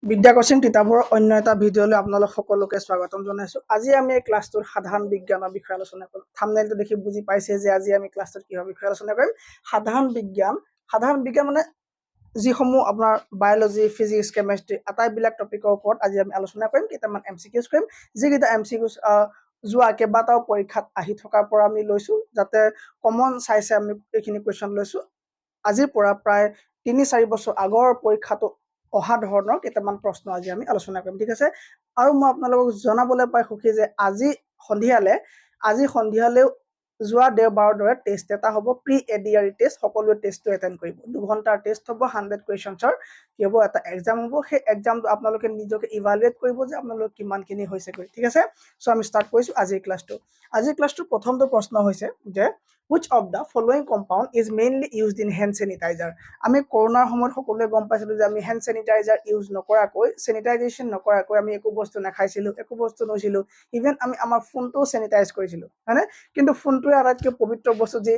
বিদ্যা কোচিং কিতাপৰ অন্য এটা ভিডিঅ'লৈ আপোনালোক সকলোকে স্বাগতম জনাইছো। আজি আমি এই ক্লাছটোৰ সাধাৰণ বিজ্ঞানৰ বিষয়ে আলোচনা কৰিম। থাম্বনেইলটো দেখি বুজি পাইছে যে আজি আমি ক্লাছটোত কিহৰ বিষয়ে আলোচনা কৰিম। সাধাৰণ বিজ্ঞান মানে যিসমূহ আপোনাৰ বায়'লজি, ফিজিক্স, কেমেষ্ট্ৰি আটাইবিলাক টপিকৰ ওপৰত আজি আমি আলোচনা কৰিম। কেইটামান MCQs কৰিম, যিকেইটা MCQs যোৱা কেইবাটাও পৰীক্ষাত আহি থকাৰ পৰা আমি লৈছো, যাতে কমন চাইছে আমি এইখিনি কুৱেশ্যন লৈছো। আজিৰ পৰা প্ৰায় ৩-৪ বছৰ আগৰ পৰীক্ষাটো অহা ধৰণৰ কেইটামান প্ৰশ্ন আজি আমি আলোচনা কৰিম, ঠিক আছে। আৰু মই আপোনালোকক জনাবলৈ পাই সুখী যে আজি সন্ধিয়ালৈ যোৱা দেওবাৰৰ দৰে টেষ্ট এটা হ'ব, প্ৰি এডিআৰই টেষ্ট। সকলোৱে টেষ্টটো এটেণ্ড কৰিব। 2 ঘণ্টাৰ টেষ্ট হ'ব, 100 কুৱেশ্যনছৰ কি হ'ব, এটা এক্সাম হ'ব। সেই এক্সামটো আপোনালোকে নিজকে ইভালুৱেট কৰিব যে আপোনালোক কিমানখিনি হৈছেগৈ, ঠিক আছে। চ' আমি ষ্টাৰ্ট কৰিছোঁ আজিৰ ক্লাছটো। আজিৰ ক্লাছটোৰ প্ৰথমটো প্ৰশ্ন হৈছে যে which of the following compound is mainly used in hand sanitizer? আমি কৰোনাৰ সময়ত সকলোৱে গম পাইছিলোঁ যে আমি হেণ্ড চেনিটাইজাৰ ইউজ নকৰাকৈ, চেনিটাইজেশ্যন নকৰাকৈ আমি একো বস্তু নাখাইছিলোঁ, একো বস্তু লৈছিলোঁ। ইভেন আমি আমাৰ ফোনটোও চেনিটাইজ কৰিছিলোঁ, হয়নে? কিন্তু ফোনটোৱে আটাইতকৈ পবিত্ৰ বস্তু, যি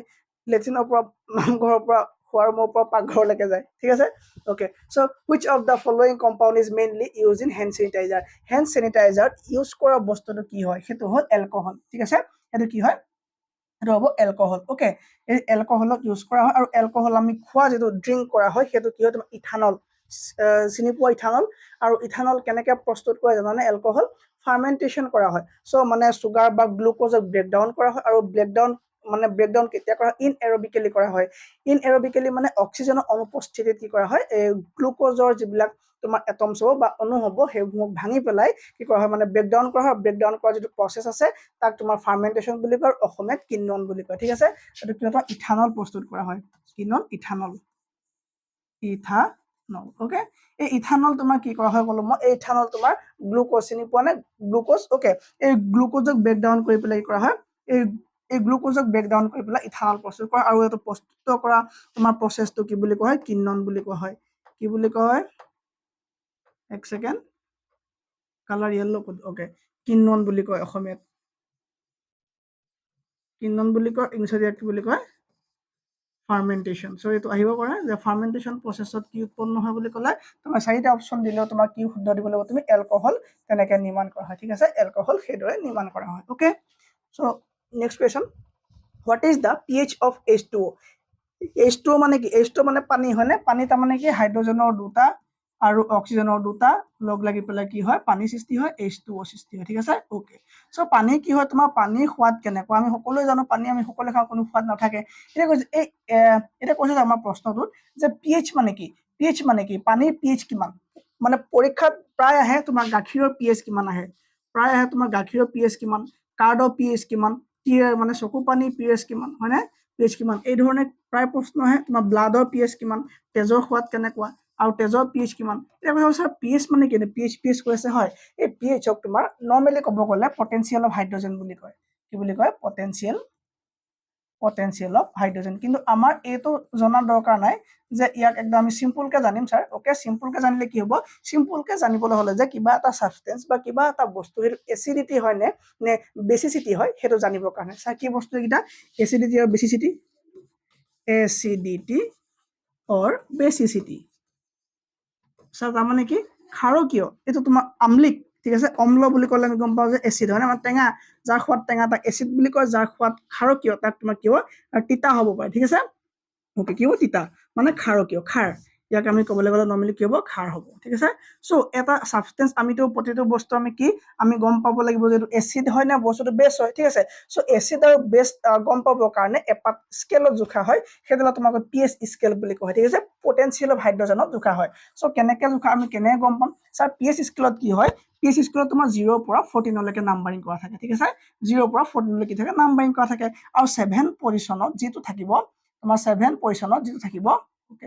লেট্ৰিনৰ পৰা, নামঘৰৰ পৰা, খোৱাৰ ৰুমৰ পৰা পাকঘৰলৈকে যায়, ঠিক আছে। Okay, so' which of the following compound is mainly used in hand sanitizer? Hand sanitizer use কৰা বস্তুটো কি হয়? সেইটো হ'ল এলকহল, ঠিক আছে। সেইটো কি হয়? সেইটো হ'ব এলকহল। অ'কে, এই এলকহলক ইউজ কৰা হয়। আৰু এলকহল আমি খোৱা যিটো ড্ৰিংক কৰা হয় সেইটো কি হয়? তোমাৰ ইথানল, চিনি পোৱা ইথানল। আৰু ইথানল কেনেকৈ প্ৰস্তুত কৰে জানানে? এলকহল ফাৰ্মেণ্টেশ্যন কৰা হয়। চ' মানে চুগাৰ বা গ্লুক'জক ব্ৰেকডাউন কৰা হয়। আৰু ব্ৰেকডাউন কেতিয়া কৰা হয়? ইনএৰবিকেলি কৰা হয়। ইনএৰবিকেলি মানে অক্সিজেনৰ অনুপস্থিতিত কি কৰা হয়? এই গ্লুক'জৰ যিবিলাক তোমাৰ এটমছ হ'ব বা অণু হ'ব, সেইসমূহ ভাঙি পেলাই কি কৰা হয়? মানে ব্ৰেকডাউন কৰা হয়। ব্ৰেকডাউন কৰা যিটো প্ৰচেছ আছে তাক তোমাৰ ফাৰ্মেণ্টেশ্যন বুলি কয়, অসমীয়াত কিণ্বন বুলি কয়, ঠিক আছে। এইটো কি হয়? ইথানল প্ৰস্তুত কৰা হয়। কিণ্বন, ইথানল। অ'কে, এই ইথানল তোমাৰ কি কৰা হয় ক'লো মই? এই ইথানল তোমাৰ গ্লুক'জ, চিনি পোৱা নে? গ্লুক'জ। অ'কে, এই গ্লুক'জক ব্ৰেকডাউন কৰি পেলাই কি কৰা হয়? এই গ্লুক'জক ব্ৰেকডাউন কৰি পেলাই ইথানল প্ৰস্তুত কৰা। আৰু এইটো প্ৰস্তুত কৰা তোমাৰ প্ৰচেছটো কি বুলি কোৱা হয়? কিণ্বন বুলি কোৱা হয়। কি বুলি কয়? এক ছেকেণ্ড, কালাৰ য়েল্লো। অ'কে, কিণ্বন বুলি কয় অসমীয়াত। কিণ্বন বুলি কয়, ইংৰাজীত কি বুলি কয়? ফাৰ্মেণ্টেশ্যন। চ' এইটো আহিব পাৰে যে ফাৰ্মেণ্টেশ্যন প্ৰচেছত কি উৎপন্ন হয় বুলি ক'লে, তোমাৰ 4টা অপশ্যন দিলেও তোমাৰ কি শুদ্ধ দিব লাগিব তুমি? এলকহল তেনেকৈ নিৰ্মাণ কৰা হয়, ঠিক আছে। এলকহল সেইদৰে নিৰ্মাণ কৰা হয়। Okay, so' next question, what is the pH of H2O? H2O মানে কি? H2O মানে পানী, হয়নে? পানী তাৰমানে কি? হাইড্ৰজেনৰ 2টা আৰু অক্সিজেনৰ 2টা লগ লাগি পেলাই কি হয়? পানী সৃষ্টি হয়, H2O সৃষ্টি হয়, ঠিক আছে। অ'কে, চ' পানী কি হয়? তোমাৰ পানীৰ সোৱাদ কেনেকুৱা? আমি সকলোৱে জানো পানী আমি সকলোৱে খাওঁ, কোনো সোৱাদ নাথাকে। এতিয়া কৈছে যে আমাৰ প্ৰশ্নটোত যে pH মানে কি? pH মানে কি? পানীৰ pH কিমান? মানে পৰীক্ষাত প্ৰায় আহে তোমাৰ গাখীৰৰ pH কিমান আহে? প্ৰায় আহে তোমাৰ গাখীৰৰ pH কিমান, কাৰ্ডৰ pH কিমান, মানে চকু পানীৰ pH কিমান, হয়নে? pH কিমান, এই ধৰণে প্ৰায় প্ৰশ্ন আহে। তোমাৰ ব্লাডৰ pH কিমান, তেজৰ সোৱাদ কেনেকুৱা, আৰু তেজৰ pH কিমান। এতিয়া কৈছে ছাৰ pH মানে কি? pH কৈছে, হয়। এই pHক তোমাৰ নৰ্মেলি ক'ব গ'লে পটেনচিয়েল অফ হাইড্ৰজেন বুলি কয়। কি বুলি কয়? Potential of hydrogen. কিন্তু আমাৰ এইটো জনাৰ দৰকাৰ নাই যে ইয়াক একদম আমি চিম্পুলকে জানিম ছাৰ। অ'কে, চিম্পুলকে জানিলে কি হ'ব? চিম্পুলকে জানিবলৈ হ'লে যে কিবা এটা ছাবষ্টেঞ্চ বা কিবা এটা বস্তু সেইটো এচিডিটি হয় নে বেচিচিটি হয়, সেইটো জানিবৰ কাৰণে। ছাৰ কি বস্তু এইকেইটা? এচিডিটি আৰু বেচিচিটি। এচিডিটি অৰ বেচিচিটি। ছাৰ তাৰমানে কি? ক্ষাৰকীয়, এইটো তোমাৰ আম্লিক, ঠিক আছে। অম্ল বুলি ক'লে আমি গম পাওঁ যে এচিড, হয় নে? আমাৰ টেঙা, যাৰ সোৱাদ টেঙা তাক এচিড বুলি কয়, যাৰ সোৱাদ ক্ষাৰকীয় তাক তোমাৰ কি হ'ব? তিতা হ'ব পাৰে, ঠিক আছে। অ'কে, কি হ'ব? তিতা মানে ক্ষাৰকীয়, খাৰ। ইয়াক আমি ক'বলৈ গ'লে নৰ্মেলি কি হ'ব? খাৰ হ'ব, ঠিক আছে। চ' এটা ছাবষ্টেঞ্চ আমিতো প্ৰতিটো বস্তু আমি কি? আমি গম পাব লাগিব যে এইটো এচিড হয় নে বস্তুটো বেছ হয়, ঠিক আছে। চ' এচিড আৰু বেছ গম পাবৰ কাৰণে এপাত স্কেলত জোখা হয়, সেইডালত তোমাক pH স্কেল বুলি কোৱা হয়, ঠিক আছে। পটেনচিয়েল অফ হাইড্ৰজেনত জোখা হয়। চ' কেনেকৈ জোখা, আমি কেনেকৈ গম পাম? ছাৰ pH স্কেলত কি হয়? pH স্কেলত তোমাৰ 0ৰ পৰা 14লৈকে নাম্বাৰিং কৰা থাকে, ঠিক আছে। 0ৰ পৰা 14লৈকে থাকে নাম্বাৰিং কৰা থাকে। আৰু 7 পজিশ্যনত যিটো থাকিব তোমাৰ, 7 পজিশ্যনত যিটো থাকিব, অ'কে,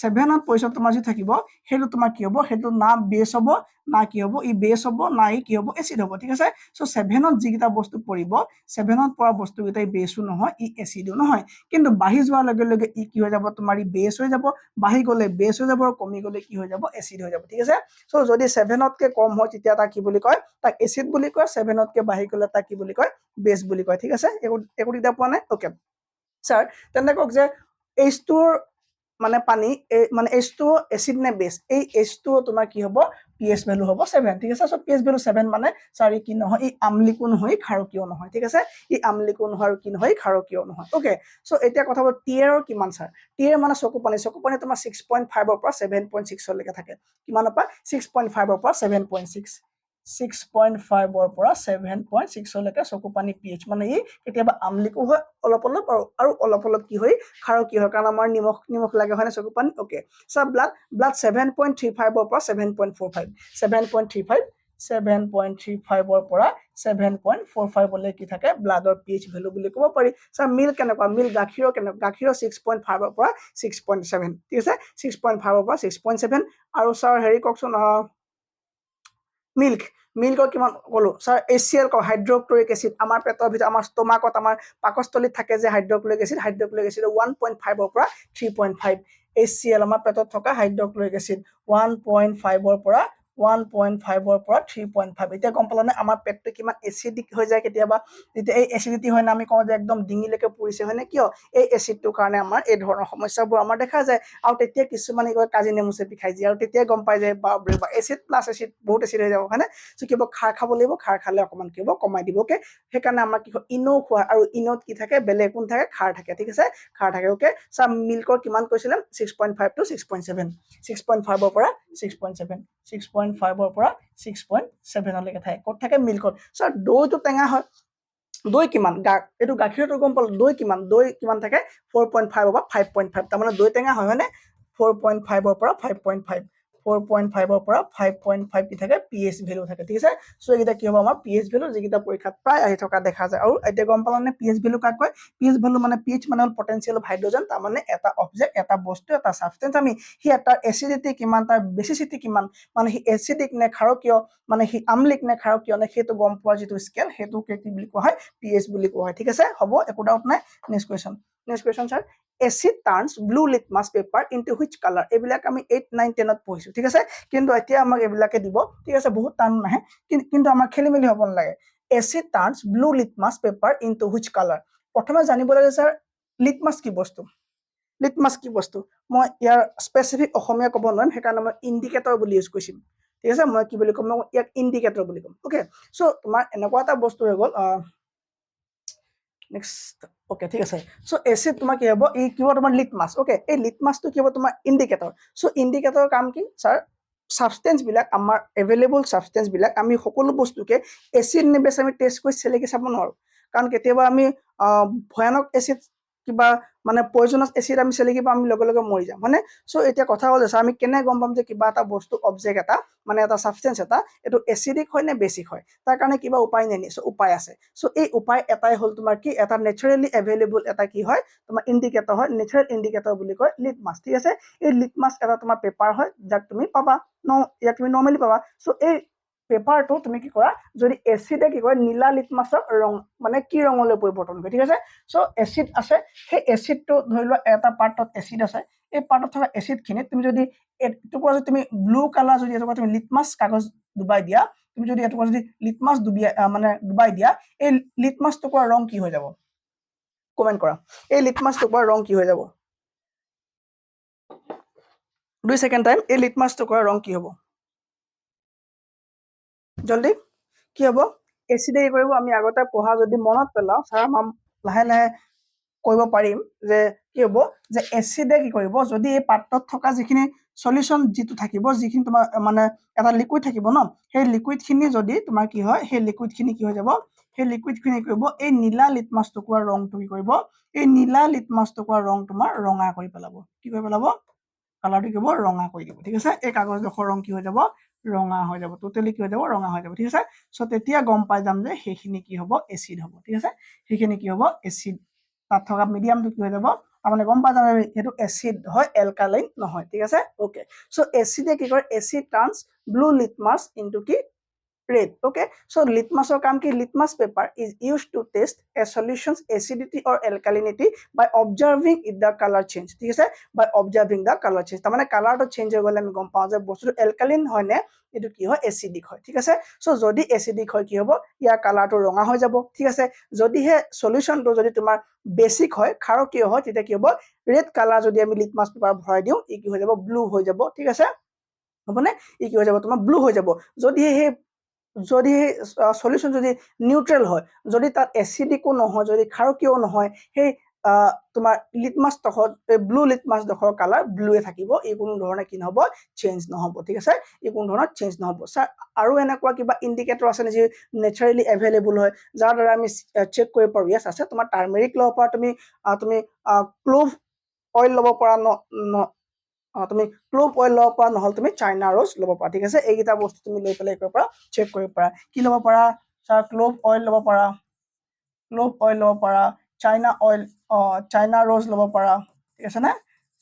7ত পজিশ্যন তোমাৰ যিটো থাকিব, সেইটো তোমাৰ কি হ'ব? সেইটো না বেছ হ'ব, না কি হ'ব? ই বেছ হ'ব, না ই কি হ'ব? এচিড হ'ব, ঠিক আছে। চ' 7ত যিকেইটা বস্তু পৰিব, 7ত পৰা বস্তুকেইটাই বেছো নহয়, ই এচিডো নহয়। কিন্তু বাঢ়ি যোৱাৰ লগে লগে ই কি হৈ যাব? তোমাৰ ই বেছ হৈ যাব, বাঢ়ি গ'লে বেছ হৈ যাব, আৰু কমি গ'লে কি হৈ যাব? এচিড হৈ যাব, ঠিক আছে। চ' যদি 7তকৈ কম হয় তেতিয়া তাক কি বুলি কয়? তাক এচিড বুলি কয়। 7তকৈ বাঢ়ি গ'লে তাক কি বুলি কয়? বেছ বুলি কয়, ঠিক আছে। একো দিগদাৰ পোৱা নাই? অ'কে, ছাৰ তেন্তে কওক যে H2 মানে পানী মানে H2O এসিড নে বেস, এই H2O তোমাৰ কি হ'ব pH ভ্যালু হ'ব 7 ঠিক আছে। সো pH ভ্যালু 7 মানে সৰি কি নহয় ই আমলিকো নহয় ক্ষাৰকীয় নহয় ঠিক আছে, ই আমলিকো নহয় আৰু কি নহয় ক্ষাৰকীয় নহয়। ওকে, সো এতিয়া কথা হ'ল টি এৰ কিমান স্যাৰ, টি এৰ মানে চকু পানী তোমাৰ 6.5 ৰ পৰা 7.6 লৈকে থাকে, কিমানৰ পৰা 6.5 ৰ পৰা 7.6, 6.5 ৰ পৰা 7.6 লৈকে চকু পানী pH মানে ই কেতিয়াবা আমলিকো হয় অলপ অলপ আৰু অলপ অলপ কি হয় ক্ষাৰকীয় হয়, কাৰণ আমাৰ নিমখ লাগে হয় না চকু পানী। ওকে, সো ব্লাড 7.35 ৰ পৰা 7.45, 7.35 ৰ পৰা 7.45 লৈ কি থাকে ব্লাডৰ pH ভ্যালু বুলি ক'ব পাৰি। স্যাৰ মিল্ক কেনেকুৱা, মিল্ক গাখীৰৰ কেনেকুৱা, গাখীৰৰ 6.5 ৰ পৰা 6.7 ঠিক আছে, 6.5 ৰ পৰা 6.7 আৰু স্যাৰ হেৰি কওকচোন মিল্কৰ কিমান ক'লো স্যাৰ HCl হাইড্ৰক্লোৰিক এসিড, আমাৰ পেটৰ ভিতৰত আমাৰ ষ্টমাকত আমাৰ পাকস্থলীত থাকে যে হাইড্ৰক্লোৰিক এসিড 1.5 ৰ পৰা 3.5, HCl আমাৰ পেটত থকা হাইড্ৰক্লোৰিক এসিড 1.5 ৰ পৰা 3.5। এতিয়া গম পালা নে আমাৰ পেটটো কিমান এচিডিক হৈ যায় কেতিয়াবা, যেতিয়া এই এচিডিটি হয় না আমি কওঁ যে একদম ডিঙিলৈকে পুৰিছে হয় নে, কিয় এই এচিডটোৰ কাৰণে আমাৰ এই ধৰণৰ সমস্যাবোৰ আমাৰ দেখা যায়। আৰু তেতিয়া কিছুমানে কয় কাজি নেমু চেপি খাই দিয়ে, আৰু তেতিয়া গম পাই যায় বা এচিড প্লাছ এচিড বহুত এচিড হৈ যাব হয় নে। সো কিবা খাৰ খাব লাগিব, খাৰ খালে অকমান কি হ'ব কমাই দিব। ওকে, সেইকাৰণে আমাৰ কি হয় ইনো খোৱা, আৰু ইনোত কি থাকে বেলেগ কোন থাকে খাৰ থাকে ঠিক আছে, খাৰ থাকে। ওকে, সো মিল্কৰ কিমান কৈছিলে 6.5 to 6.7, 6.5 ৰ পৰা 6.7, 6.5 ৰ পৰা 6.7 লৈকে থাকে ক'ত থাকে মিল্কত। সো দৈটো টেঙা হয়, দৈ কিমান এইটো গাখীৰটো গম পালো, দৈ কিমান থাকে 4.5 ৰ পৰা 5.5, তাৰমানে দৈ টেঙা হয় নে 4.5 ৰ পৰা 5.5, 4.5 ৰ পৰা 5.5 কি থাকে pH ভ্যালু থাকে ঠিক আছে। সো এইটা কি হ'ব আমাৰ pH ভ্যালু যিকিটা পৰীক্ষাত প্ৰায় আহি থকা দেখা যায়। আৰু এতিয়া গম পালা নে pH ভ্যালু কাক কয়, pH ভ্যালু মানে pH মানে হ'ল পটেনশিয়েল অফ হাইড্ৰোজেন, তাৰমানে এটা অবজেক্ট এটা বস্তু এটা সাবস্টেন্স আমি সি এটা এসিডিটি কিমান তাৰ বেসিসিটি কিমান, মানে সি এসিডিক নে ক্ষাৰকীয়, মানে সি আমলিক নে ক্ষাৰকীয় নে সেইটো গম পোৱা যিটো স্কেল সেইটোকে কি বুলি কোৱা হয় pH বুলি কোৱা হয় ঠিক আছে। হ'ব, একো ডাউট নাই। Next question sir, acid turns blue litmus paper into which color, এইবিলাক আমি 8, 9, 10 ত পঢ়িছো ঠিক আছে, কিন্তু এতিয়া আমাক এইবিলাকে দিব ঠিক আছে, বহুত টান নাহে কিন্তু আমাৰ খেলিমেলি হ'ব নালাগে। acid turns blue litmus paper into which color, প্ৰথমে জানিব লাগে স্যাৰ লিটমাছ কি বস্তু, লিটমাছ কি বস্তু, মই ইয়াৰ স্পেসিফিক অসমীয়া ক'ব নোৱাৰিম, সেইকাৰণে মই ইন্ডিকেটৰ বুলি ইউজ কৰিম ঠিক আছে। মই কি বুলি ক'ম, মই ইয়াক ইন্ডিকেটৰ বুলি ক'ম। ওকে, সো তোমাৰ এনেকুৱা এটা বস্তু হৈ গ'ল নেক্সট। ওকে ঠিক আছে, সো এসিড তোমাৰ কি হ'ব এই কি হ'ব তোমাৰ লিটমাছ। ওকে, এই লিটমাছটো কি হ'ব তোমাৰ ইন্ডিকেটৰ। সো ইন্ডিকেটৰৰ কাম কি স্যাৰ, সাবস্টেন্স বিলাক আমাৰ এভেইলেবল সাবস্টেন্স বিলাক আমি সকলো বস্তুকে এসিড নে বেছ আমি টেষ্ট কৰি চেলেকি চাব নোৱাৰো, কাৰণ কেতিয়াবা আমি ভয়ানক এসিড কিবা মানে পয়জনাছ এসিড আমি চেলেকিব আমি লগে লগে মৰি যাম মানে। সো এতিয়া কথা হ'ল আমি কেনে গম পাম যে কিবা এটা বস্তু অবজেক্ট এটা মানে এটা সাবস্টেন্স এটা এইটো এসিডিক হয় নে বেসিক হয়, তাৰ কাৰণে কিবা উপায় নাই, সো উপায় আছে। সো এই উপায় এটাই হ'ল তোমাৰ কি এটা নেচাৰেলি এভেইলেবল এটা কি হয় তোমাৰ ইন্ডিকেটৰ হয়, নেচাৰেল ইন্ডিকেটৰ বুলি কয় লিটমাছ ঠিক আছে। এই লিটমাছ এটা তোমাৰ পেপাৰ হয় যাক তুমি পাবা ইয়াক তুমি নৰ্মেলি পাবা। সো এই পেপাৰটো তুমি কি কৰা, যদি এসিডে কি কৰে নীলা লিটমাছৰ ৰং মানে কি ৰঙলৈ পৰিৱৰ্তন কৰে ঠিক আছে। সো এসিড আছে, সেই এসিডটো ধৰি লোৱা এটা পাৰ্টত এসিড আছে, এই পাৰ্টত থকা এসিড খিনিত তুমি যদি এটুকুৰা যদি তুমি ব্লু কালাৰ যদি এটুকুৰা তুমি লিটমাছ কাগজ ডুবাই দিয়া, তুমি যদি এটুকুৰা যদি লিটমাছ ডুবাই দিয়া, এই লিটমাছ টুকুৰা ৰং কি হৈ যাব কমেন্ট কৰা, এই লিটমাছ টুকুৰা ৰং কি হৈ যাব 2 সেকেন্ড টাইম, এই লিটমাছ টুকুৰা ৰং কি হ'ব জলদি কি হ'ব, এসিডে কৰিব। আমি আগতে পঢ়া যদি মনত পেলাও স্যাৰ আমাৰ লাহে লাহে কৰিব পাৰিম যে কি হ'ব যে এসিডে কি কৰিব, যদি এই পাত্ৰত থকা যিখিনি সলিউশন যিটো থাকিব, যিখিনি তোমাৰ মানে এটা লিকুইড থাকিব ন, সেই লিকুইড খিনি যদি তোমাৰ কি হয় সেই লিকুইড খিনি কি হৈ যাব, সেই লিকুইড খিনি কৰিব এই নীলা লিটমাছ টুকুৰা ৰংটো কি কৰিব, এই নীলা লিটমাছ টুকুৰা ৰং তোমাৰ ৰঙা কৰি পেলাব, কি কৰি পেলাব কালাৰটো কি হ'ব ৰঙা কৰি দিব ঠিক আছে। এই কাগজডোখৰ ৰং কি হৈ যাব ৰঙা হৈ যাব, টোটেলি কি হৈ যাব ৰঙা হৈ যাব ঠিক আছে। সো তেতিয়া গম পাই যাম যে সেইখিনি কি হ'ব এসিড হ'ব ঠিক আছে, সেইখিনি কি হ'ব এসিড, তাত থকা মিডিয়ামটো কি হৈ যাব তাৰমানে গম পাই যাম সেইটো এসিড হয় এলকালাইন নহয় ঠিক আছে। ওকে, সো এসিডে কি কৰে, এসিড টাৰ্নছ ব্লু লিটমাছ ইনটু কি red. Okay, so litmus or kam ki litmus paper is used to test a solution's acidity or alkalinity by observing if the color change. ঠিক আছে, by observing the color change. তাৰমানে কালাৰটো change হৈ গ'লে আমি গম পাওঁ যে বস্তুটো এলকালিন হয় নে এইটো কি হয় এসিডিক হয়। ঠিক আছে, সো যদি এসিডিক হয় কি হ'ব ইয়াৰ কালাৰটো ৰঙা হৈ যাব। ঠিক আছে, যদিহে সলিউশনটো যদি তোমাৰ বেসিক হয় ক্ষাৰকীয় হয় তেতিয়া কি হ'ব ৰেড কালাৰ যদি আমি লিটমাছ পেপাৰ ভৰাই দিওঁ ই কি হৈ যাব ব্লু হৈ যাব। ঠিক আছে, হ'বনে ই কি হৈ যাব তোমাৰ ব্লু হৈ যাব। যদি সলিউশন যদি নিউট্ৰেল হয়, যদি তাত এসিডিকো নহয়, যদি ক্ষাৰকীয় নহয়, সেই তোমাৰ লিটমাছ ডখৰ ব্লু লিটমাছ ডখৰ কালাৰ ব্লুৱে থাকিব, এই কোনো ধৰণে কি নহব চেঞ্জ নহব। ঠিক আছে, এই কোনো ধৰণৰ চেঞ্জ নহব। স্যাৰ আৰু এনেকুৱা কিবা ইণ্ডিকেটৰ আছে নেকি নেচাৰেলি এভেইলেবল হয় যাৰ দ্বাৰা আমি চেক কৰিব পাৰো? ইয়েছ আছে, তোমাৰ টাৰ্মেৰিক ল'ব পাৰা, তুমি ক্লোভ অইল ল'ব পাৰা, তুমি ক্লোভ অইল ল'ব পাৰা, নহ'লে তুমি চাইনা ৰ'জ ল'ব পাৰা। ঠিক আছে, এইকেইটা বস্তু তুমি লৈ পেলাই কৰিব পাৰা, চেক কৰিব পাৰা। কি ল'ব পাৰা ছাৰ? ক্লোভ অইল ল'ব পাৰা, চাইনা ৰ'জ ল'ব পাৰা। ঠিক আছে নে?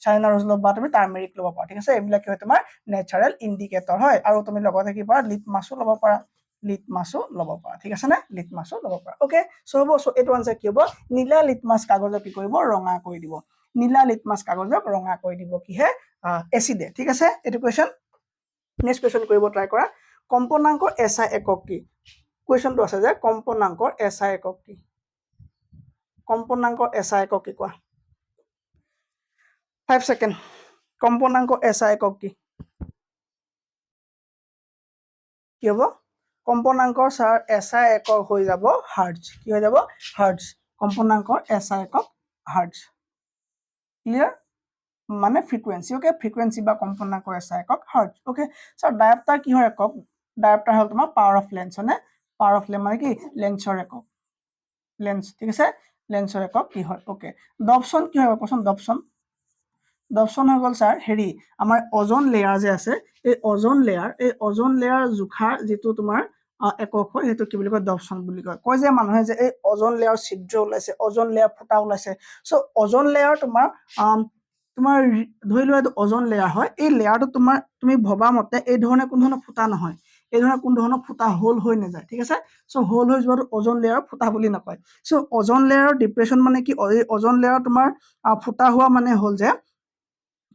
চাইনা ৰ'জ ল'ব পাৰা, তুমি টাৰ্মেৰিক ল'ব পাৰা। ঠিক আছে, এইবিলাক হয় তোমাৰ নেচাৰেল ইণ্ডিকেটৰ হয়। আৰু তুমি লগতে কি পাৰা লিটমাছো ল'ব পাৰা, ঠিক আছে নে? লিটমাছো ল'ব পাৰা। অ'কে, চ' হ'ব, চ' এইটো আনসাৰ কি হ'ব? নীলা লিটমাছ কাগজক কি কৰিব ৰঙা কৰি দিব। নীলা লিটমাছ কাগজক ৰঙা কৰি দিব কিহে? এচিডে। ঠিক আছে, এইটো কুৱেশ্যন। নেক্সট কুৱেশ্যন কৰিব ট্ৰাই কৰা। কম্পনাংকৰ এছআই একক কি? কুৱেশ্যনটো আছে যে কম্পনাংকৰ এছআই একক কি? কম্পনাংকৰ এছআই একক কি কোৱা? 5 সেকেন্ড। কম্পনাংকৰ এছআই একক কি? কি হ'ব? কম্পনাংকৰ ছাৰ এছআই একক হৈ যাব হাৰ্টজ। কি হৈ যাব? হাৰ্টজ। কম্পনাংকৰ এছআই একক হাৰ্টজ। ক্লিয়াৰ? মানে ফ্ৰিকুৱেন্সি। ওকে, ফ্ৰিকুৱেন্সি বা কম্পনাংকৰ এছআই একক হাৰ্টজ। ওকে, ছাৰ ডায়াপ্টাৰ কিহৰ একক? ডায়াপ্টাৰ হ'ল তোমাৰ পাৱাৰ অফ লেন্স, হয়নে? পাৱাৰ অফ লেন্স মানে কি লেন্সৰ একক, লেন্স। ঠিক আছে, লেন্সৰ একক কি হয়? ওকে, ডপচন কি হয় কোৱাচোন? ডপচন হৈ গ'ল ছাৰ হেৰি আমাৰ অজন লেয়াৰ যে আছে, এই অজন লেয়াৰ জোখাৰ যিটো তোমাৰ একক হয় সেইটো কি বুলি কয়? ডপচন বুলি কয়। কয় যে মানুহে যে এই অজন লেয়াৰ ছিদ্ৰ ওলাইছে, অজন লেয়াৰ ফুটা ওলাইছে। চ' অজন লেয়াৰ তোমাৰ ধৰি লোৱা এইটো অজন লেয়াৰ হয়, এই লেয়াৰটো তোমাৰ তুমি ভবা মতে এই ধৰণে কোনো ধৰণৰ ফুটা নহয়, এই ধৰণে কোনো ধৰণৰ ফুটা হোল হৈ নাযায়। ঠিক আছে, চ' হোল হৈ যোৱাটো অজন লেয়াৰৰ ফুটা বুলি নকয়। চ' অজন লেয়াৰৰ ডিপ্ৰেশ্যন মানে কি? অজন লেয়াৰ তোমাৰ ফুটা হোৱা মানে হ'ল যে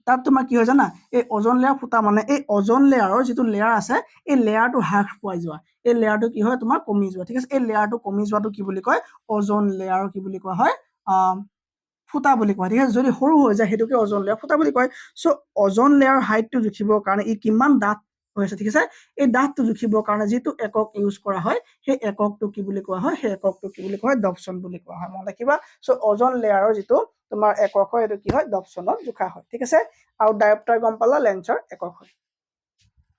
তাত তোমাৰ কি হয় জানা? এই অজন লেয়াৰ ফুটা মানে এই অজন লেয়াৰৰ যিটো লেয়াৰ আছে এই লেয়াৰটো হ্ৰাস পাই যোৱা, এই লেয়াৰটো কি হয় তোমাৰ কমি যোৱা। ঠিক আছে, এই লেয়াৰটো কমি যোৱাটো কি বুলি কয়? অজন লেয়াৰ কি বুলি কোৱা হয়? ফুটা বুলি কয়। ঠিক আছে, যদি সৰু হৈ যায় সেইটোকে অজন লেয়াৰ ফুটা বুলি কয়। চ' অজন লেয়াৰ হাইটটো জুখিবৰ কাৰণে ই কিমান ডাঠ হৈছে, ঠিক আছে, এই ডাঠটো জুখিবৰ কাৰণে যিটো একক ইউজ কৰা হয় সেই এককটো কি বুলি কোৱা হয়? সেই এককটো কি বুলি কোৱা হয়? ডপচন বুলি কোৱা হয়। মনত ৰাখিবা। চ' অজন লেয়াৰৰ যিটো তোমাৰ একক হয় এইটো কি হয়? ডপচনত জোখা হয়। ঠিক আছে, আৰু ডায়প্টাৰ গম পালা লেন্সৰ একক হয়।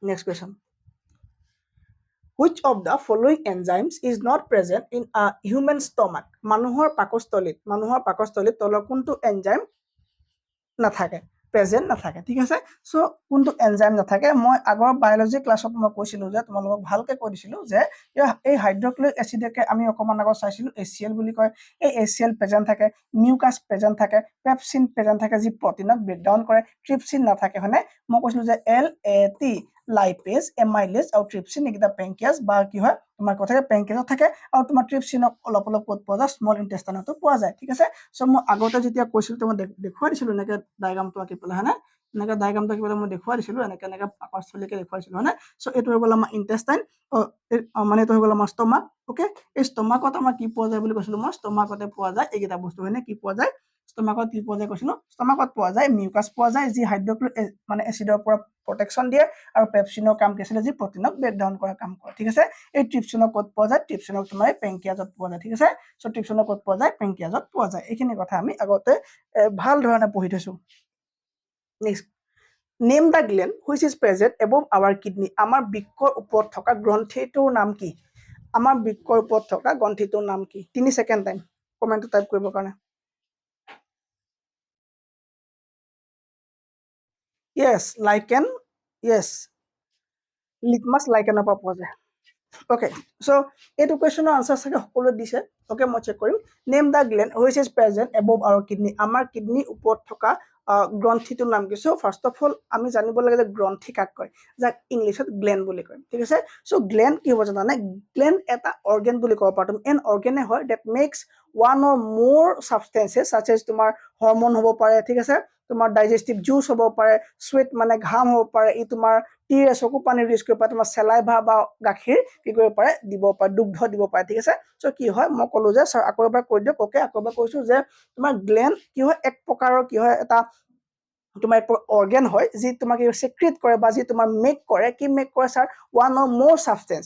Next question. Which of the following enzymes is not present in a human stomach? মানুহৰ পাকস্থলীত তলৰ কোনটো এনজাইম নাথাকে, প্ৰেজেন্ট নাথাকে? ঠিক আছে, চ' কোনটো এনজাইম নাথাকে? মই আগৰ বায়'লজি ক্লাছত মই কৈছিলো যে তোমালোকক ভালকে কৈ দিছিলো যে এই হাইড্ৰক্লোৰিক এচিডকে আমি অকমান আগত চাইছিলো HCl বুলি কয়। এই HCl প্ৰেজেন্ট থাকে, মিউকাছ প্ৰেজেন্ট থাকে, পেপচিন প্ৰেজেন্ট থাকে যি প্ৰটিনক ব্ৰেকডাউন কৰে, ট্ৰিপচিন নাথাকে, হয়নে? মই কৈছিলো যে LAT লাইপেজ, এমাইলেজ আৰু ট্ৰিপচিন এইকেইটা পেংকিয়াছ বা কি হয় তোমাৰ কথা পেংকিয়াছত থাকে, আৰু তোমাৰ ট্ৰিপচিনক অলপ ক'ত পোৱা যায়? স্মল ইণ্টেষ্টাইনতো পোৱা যায়। ঠিক আছে, চ' মই আগতে যেতিয়া কৈছিলো মই দেখুৱাই দিছিলো এনেকে ডায়গ্ৰামটো আঁকি পেলাই, হয়নে? এনেকে ডায়গ্ৰামটো আঁকি পেলাই মই দেখুৱাই দিছিলো, এনেকে পাকস্থলীকে দেখুৱাইছিলো, হয়নে? চ' এইটো হৈ গ'ল আমাৰ ইণ্টেষ্টাইন, মানে এইটো হৈ গ'ল আমাৰ ষ্টমাক। ওকে, এই ষ্টমাকত আমাৰ কি পোৱা যায় বুলি কৈছিলো মই? ষ্টমাকতে পোৱা যায় এইকেইটা বস্তু, হয়নে? কি পোৱা যায় ষ্টমাকত? কি পোৱা যায় কৈছিলো? ষ্টমাকত পোৱা যায় মিউকাছ পোৱা যায় যি হাইড্ৰক্লোৰিক মানে এচিডৰ পৰা প্ৰটেকশ্যন দিয়ে, আৰু পেপচিনৰ কাম কি আছিলে? যি প্ৰটিনক ব্ৰেকডাউন কৰা কাম কৰে। ঠিক আছে, এই ট্ৰিপচিনক ক'ত পোৱা যায়? ট্ৰিপচিনক তোমাৰ পেংকিয়াজত পোৱা যায়। ঠিক আছে, চ' ট্ৰিপচিনক ক'ত পোৱা যায়? পেংকিয়াজত পোৱা যায়। এইখিনি কথা আমি আগতে ভাল ধৰণে পঢ়ি থৈছো। Next, name the gland which is present above our kidney. আমাৰ বৃক্কৰ ওপৰত থকা গ্ৰন্থিটোৰ নাম কি? আমাৰ বৃক্কৰ ওপৰত থকা গ্ৰন্থিটোৰ নাম কি? 3 ছেকেণ্ড টাইম কমেণ্টটো টাইপ কৰিবৰ কাৰণে। য়েছ, লাইকেন। য়েছ, লিটমাছ লাইকেনৰ পৰা পোৱা যায়। Okay, so এইটো কুৱেশ্যনৰ আনসাৰ চাগে সকলোৱে দিছে ওকে মই চেক কৰিম name the gland which is present above our kidney আমাৰ কিডনি ওপৰত থকা গ্ৰন্থিটোৰ নাম কি সো ফাৰ্ষ্ট অফ অল আমি জানিব লাগে যে গ্ৰন্থি কাক কয় যাক ইংলিছত গ্লেন বুলি কয় ঠিক আছে সো গ্লেন কি হ'ব জানানে গ্লেন এটা অৰ্গেন বুলি ক'ব পাৰো তুমি এন অৰ্গেনে হয় দ্যাট মেক্স ওৱান অৰ মোৰ সাবষ্টেন্সেস সাচ এজ তোমাৰ হৰমন হ'ব পাৰে ঠিক আছে তোমাৰ ডাইজেষ্টিভ জুচ হ'ব পাৰে সুইট মানে ঘাম হ'ব পাৰে ই তোমাৰ টিৰে চকু পানী ৰিলিজ কৰিব পাৰে তোমাৰ চেলাইভা বা গাখীৰ কি কৰিব পাৰে দিব পাৰে দুগ্ধ দিব পাৰে ঠিক আছে সো কি হয় মই ক'লো যে স্যাৰ আকৌ এবাৰ কৈ দিয়ক ওকে আকৌ এবাৰ কৈছো যে তোমাৰ গ্লেন কি হয় এক প্ৰকাৰৰ কি হয় এটা তোমাৰ অৰ্গেন হয় যি তোমাক সিক্ৰেট কৰে বা যি তোমাৰ মেক কৰে কি মেক কৰে স্যাৰ ওৱান অৰ মোৰ সাবষ্টেন্স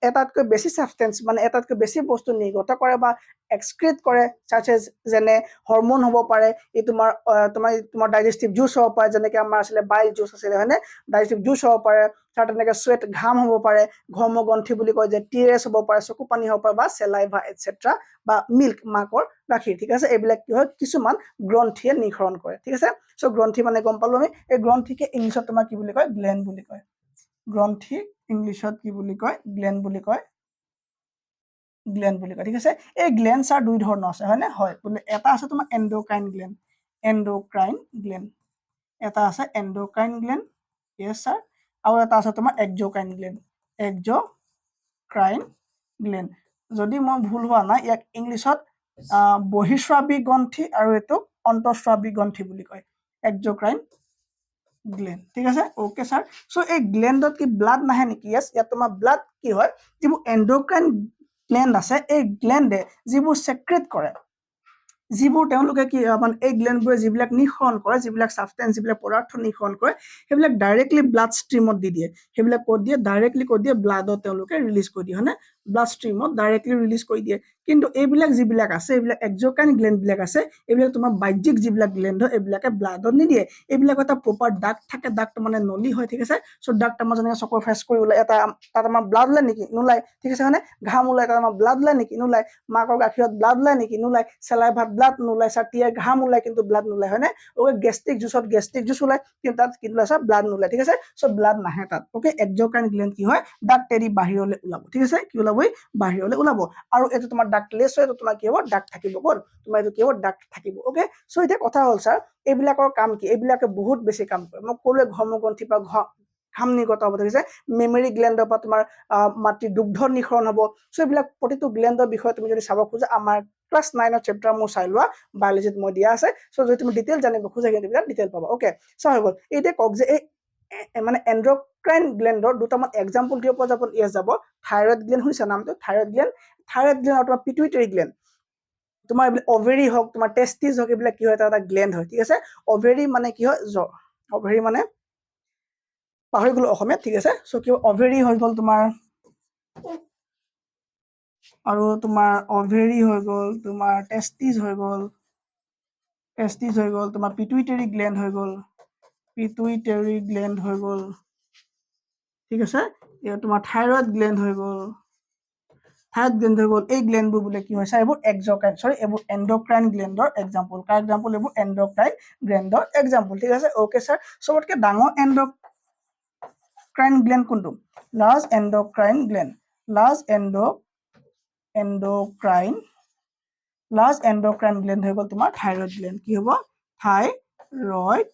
এটাতকৈ বেছি সাবষ্টেন্স মানে এটাতকৈ বেছি বস্তু নিৰ্গত কৰে বা এক্সক্ৰিট কৰে such as যেনে হৰমন হ'ব পাৰে ই তোমাৰ ডাইজেষ্টিভ জুচ হ'ব পাৰে যেনেকৈ আমাৰ আছিলে বাইল জুচ আছিলে হয়নে ডাইজেষ্টিভ জুচ হ'ব পাৰে তাৰ তেনেকৈ সুৱেট ঘাম হ'ব পাৰে ঘৰ্মগ্ৰন্থি বুলি কয় যে টিৰেছ হ'ব পাৰে চকু পানী হ'ব পাৰে বা চেলাইভা এটসেট্ৰা বা মিল্ক মাকৰ গাখীৰ ঠিক আছে এইবিলাক কি হয় কিছুমান গ্ৰন্থিয়ে নিঃসৰণ কৰে ঠিক আছে সো গ্ৰন্থি মানে গম পালো আমি এই গ্ৰন্থিকে ইংলিছত তোমাৰ কি বুলি কয় গ্লেন বুলি কয় গ্ৰন্থি ইংলিছত কি বুলি কয় গ্লেন বুলি কয় গ্লেন বুলি কয় ঠিক আছে এই গ্লেন স্যাৰ দুই ধৰণৰ আছে হয়নে হয় বোলে এটা আছে তোমাৰ এন্ডোক্ৰাইন গ্লেন এটা আছে এন্ডোক্ৰাইন গ্লেন ইয়েস স্যাৰ আৰু এটা আছে তোমাৰ এক্সোক্ৰাইন গ্লেন যদি মই ভুল হোৱা নাই ইয়াক ইংলিছত বহিঃস্ৰাৱী গ্ৰন্থি আৰু এটো অন্তঃস্ৰাৱী গ্ৰন্থি বুলি কয় এক্সোক্ৰাইন গ্লেন ঠিক আছে ওকে স্যাৰ সো এই গ্লেন্ডত কি ব্লাড নাহে নেকি ইয়েস ইয়াত তোমাৰ ব্লাড কি হয় যিবোৰ এন্ডোক্ৰাইন গ্লেন্ড আছে এই গ্লেন্ডে যিবোৰ সেক্ৰেট কৰে যিবোৰ তেওঁলোকে কি মানে এই গ্লেন্ডবোৰে যিবিলাক নিঃসৰণ কৰে যিবিলাক সাবষ্টেন্স যিবিলাক পদাৰ্থ নিঃসৰণ কৰে সেইবিলাক ডাইৰেক্টলি ব্লাড ষ্ট্ৰীমত দি দিয়ে সেইবিলাক ক'ত দিয়ে ডাইৰেক্টলি ক'ত দিয়ে ব্লাডত তেওঁলোকে ৰিলিজ কৰি দিয়ে হয়নে ব্লাড ষ্ট্ৰীমত ডাইৰেক্টলি ৰিলিজ কৰি দিয়ে কিন্তু এইবিলাক যিবিলাক আছে এইবিলাক এক্সোক্ৰাইন গ্লেন্ড বিলাক আছে এইবিলাক তোমাৰ বাহ্যিক যিবিলাক গ্লেন্ড হয় এইবিলাকে ব্লাডত নিদিয়ে এইবিলাক এটা প্ৰপাৰ ডাক্ট থাকে ডাক্ট মানে নলী হয় ঠিক আছে সো ডাক্ট আমাৰ যেনে চকুৰ ফেচ কৰি ওলাই এটা তাত আমাৰ ব্লাড ওলাই নেকি নোলাই ঠিক আছে হয়নে ঘাম ওলাই তাত আমাৰ ব্লাড ওলাই নেকি নোলাই মাকৰ গাখীৰত ব্লাড ওলাই নেকি নোলাই চেলাইভাত ব্লাড নোলাই ছাটিয়ে ঘাম ওলাই কিন্তু ব্লাড নোলাই হয়নে ওকে গেষ্ট্ৰিক জুচ ওলাই কিন্তু তাত কি ওলাই ব্লাড নোলাই ঠিক আছে সো ব্লাড নাহে তাত ওকে এক্সোক্ৰাইন গ্লেন্ড কি হয় ডাক্ট এৰি বাহিৰলৈ ওলাব ঠিক আছে কি ওলাবই বাহিৰলৈ ওলাব আৰু এটো তোমাৰ ডাক্টলেছ হয় এটো তোমাৰ কি হ'ব ডাক্ট থাকিব কোন তোমাৰ এটো কি হ'ব ডাক্ট থাকিব ওকে সো এটা কথা হ'ল স্যাৰ এইবিলাকৰ কাম কি এইবিলাকে বহুত বেছি কাম কৰে মই ক'লে ঘৰ্মগ্ৰন্থি বা ঘাম নিৰ্গত হ'ব ঠিক আছে মেমৰি গ্লেন্ডৰ পৰা তোমাৰ মাতৃ দুগ্ধ নিঃসৰণ হ'ব সো এইবিলাক প্ৰতিটো গ্লেন্ডৰ বিষয়ে তুমি যদি চাব খোজা আমাৰ ক্লাস 9 চেপ্টাৰ মোৰ চাই লোৱা বায়োলজিত মই দিয়া আছে সো যদি তুমি ডিটেইল জানিব খোজা এইবিলাক ডিটেইল পাবা ওকে সো হৈ গ'ল এইতে কক যে এই মানে এন্ডোক্ৰাইন গ্লেন্ডৰ দুটামান এক্সাম্পল দিব পৰা যাব ইয়েস যাব থাইৰয়েড গ্লেন্ড শুনিছা নামটো থাইৰয়েড গ্লেন্ড আৰু তোমাৰ পিটুইটাৰি গ্লেন্ড তোমাৰ ওভেৰি হক তোমাৰ টেস্টিস হক এইবিলাক কি হয় এটা গ্লেন্ড হয় ঠিক আছে ওভেৰি মানে কি হয় ওভেৰি মানে পাহৰি গলো অসমীয়া ঠিক আছে সো কি ওভেৰি হৈ গ'ল তোমাৰ আৰু তোমাৰ ওভেৰি হৈ গ'ল তোমাৰ টেস্টিস হৈ গ'ল তোমাৰ পিটুইটাৰি গ্লেন্ড হৈ গ'ল ঠিক আছে এয়া তোমাৰ থাইৰয়েড গ্লেন্ড হৈ গ'ল এই গ্লেন্ডবোৰ বোলে কি হয় এইবোৰ এক্সোক্ৰাইন এইবোৰ এন্ডোক্ৰাইন গ্লেন্ডৰ এক্সাম্পল কাৰ এক্সাম্পল এইবোৰ এন্ডোক্ৰাইন গ্লেন্ডৰ এক্সাম্পল ঠিক আছে ওকে স্যাৰ সবতকে ডাঙৰ এন্ডোক্ৰাইন গ্লেন্ড কোনটো লাৰ্জ এন্ডোক্ৰাইন গ্লেন্ড হৈ গ'ল তোমাৰ থাইৰয়েড গ্লেন্ড কি হ'ব থাইৰয়েড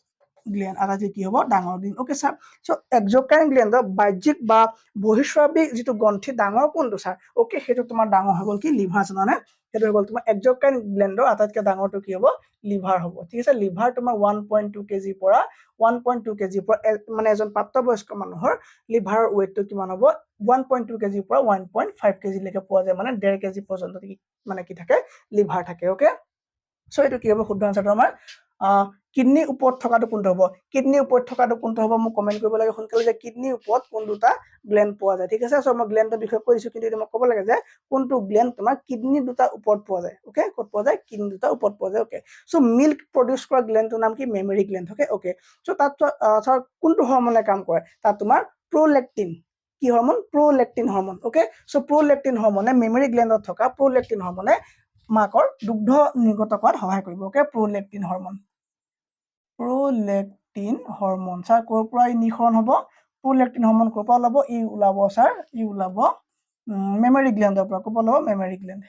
গ্লেন্ড আটাইতকৈ কি হ'ব ডাঙৰ গ্লেন্ড ওকে স্যাৰ সো এক্সোক্ৰাইন গ্লেন্ডৰ বাহ্যিক বা বহিঃস্ৰাৱী যিটো গ্ৰন্থি ডাঙৰ কোনটো স্যাৰ ওকে সেইটো তোমাৰ ডাঙৰ হৈ গ'ল কি লিভাৰ জানানে সেইটো হৈ গ'ল তোমাৰ এক্সোক্ৰাইন গ্লেন্ডৰ আটাইতকৈ ডাঙৰটো কি হ'ব লিভাৰ হ'ব ঠিক আছে লিভাৰ তোমাৰ 1.2 কেজি পৰা 1.2 কেজি পৰা মানে এজন প্ৰাপ্তবয়স্ক মানুহৰ লিভাৰৰ ওয়েটটো কিমান হ'ব 1.2 কেজি পৰা 1.5 কেজি লৈকে পোৱা যায় মানে 1.5 কেজি পৰ্যন্ত মানে কি থাকে লিভাৰ থাকে ওকে সো এটো কি হ'ব শুদ্ধ আনসাৰটো আমাৰ কিডনি ওপৰত থকাটো কোনটো হ'ব কিডনি ওপৰত থকাটো কোনটো হ'ব মোক কমেন্ট কৰিব লাগে সোনকালে যে কিডনি ওপৰত কোন দুটা গ্লেন্ড পোৱা যায় ঠিক আছে সো মই গ্লেন্ডৰ বিষয়ে কৈছো কিন্তু মই ক'ব লাগে যে কোনটো গ্লেন্ড তোমাৰ কিডনি দুটা ওপৰত পোৱা যায় ওকে ক'ত পোৱা যায় কিডনি দুটা ওপৰত পোৱা যায় ওকে সো মিল্ক প্ৰডিউস কৰা গ্লেন্ডৰ নাম কি মেমৰি গ্লেন্ড ওকে সো তাত স্যাৰ কোনটো হৰমনে কাম কৰে তাত তোমাৰ প্ৰলেক্টিন কি hormone prolactin hormone okay so prolactin হৰমনে মেমৰি গ্লেন্ডত থকা প্ৰলেক্টিন হৰমনে মাকৰ দুগ্ধ নিৰ্গত কৰাত সহায় কৰিব ওকে প্ৰলেক্টিন হৰমন স্যাৰ কৰ পৰা নিঃসৰণ হ'ব প্ৰলেক্টিন হৰমন কৰ পৰা ওলাব ই ওলাব স্যাৰ ই ওলাব মেমৰি গ্লেণ্ডৰ পৰা ক'ব লাগিব মেমৰি গ্লেণ্ড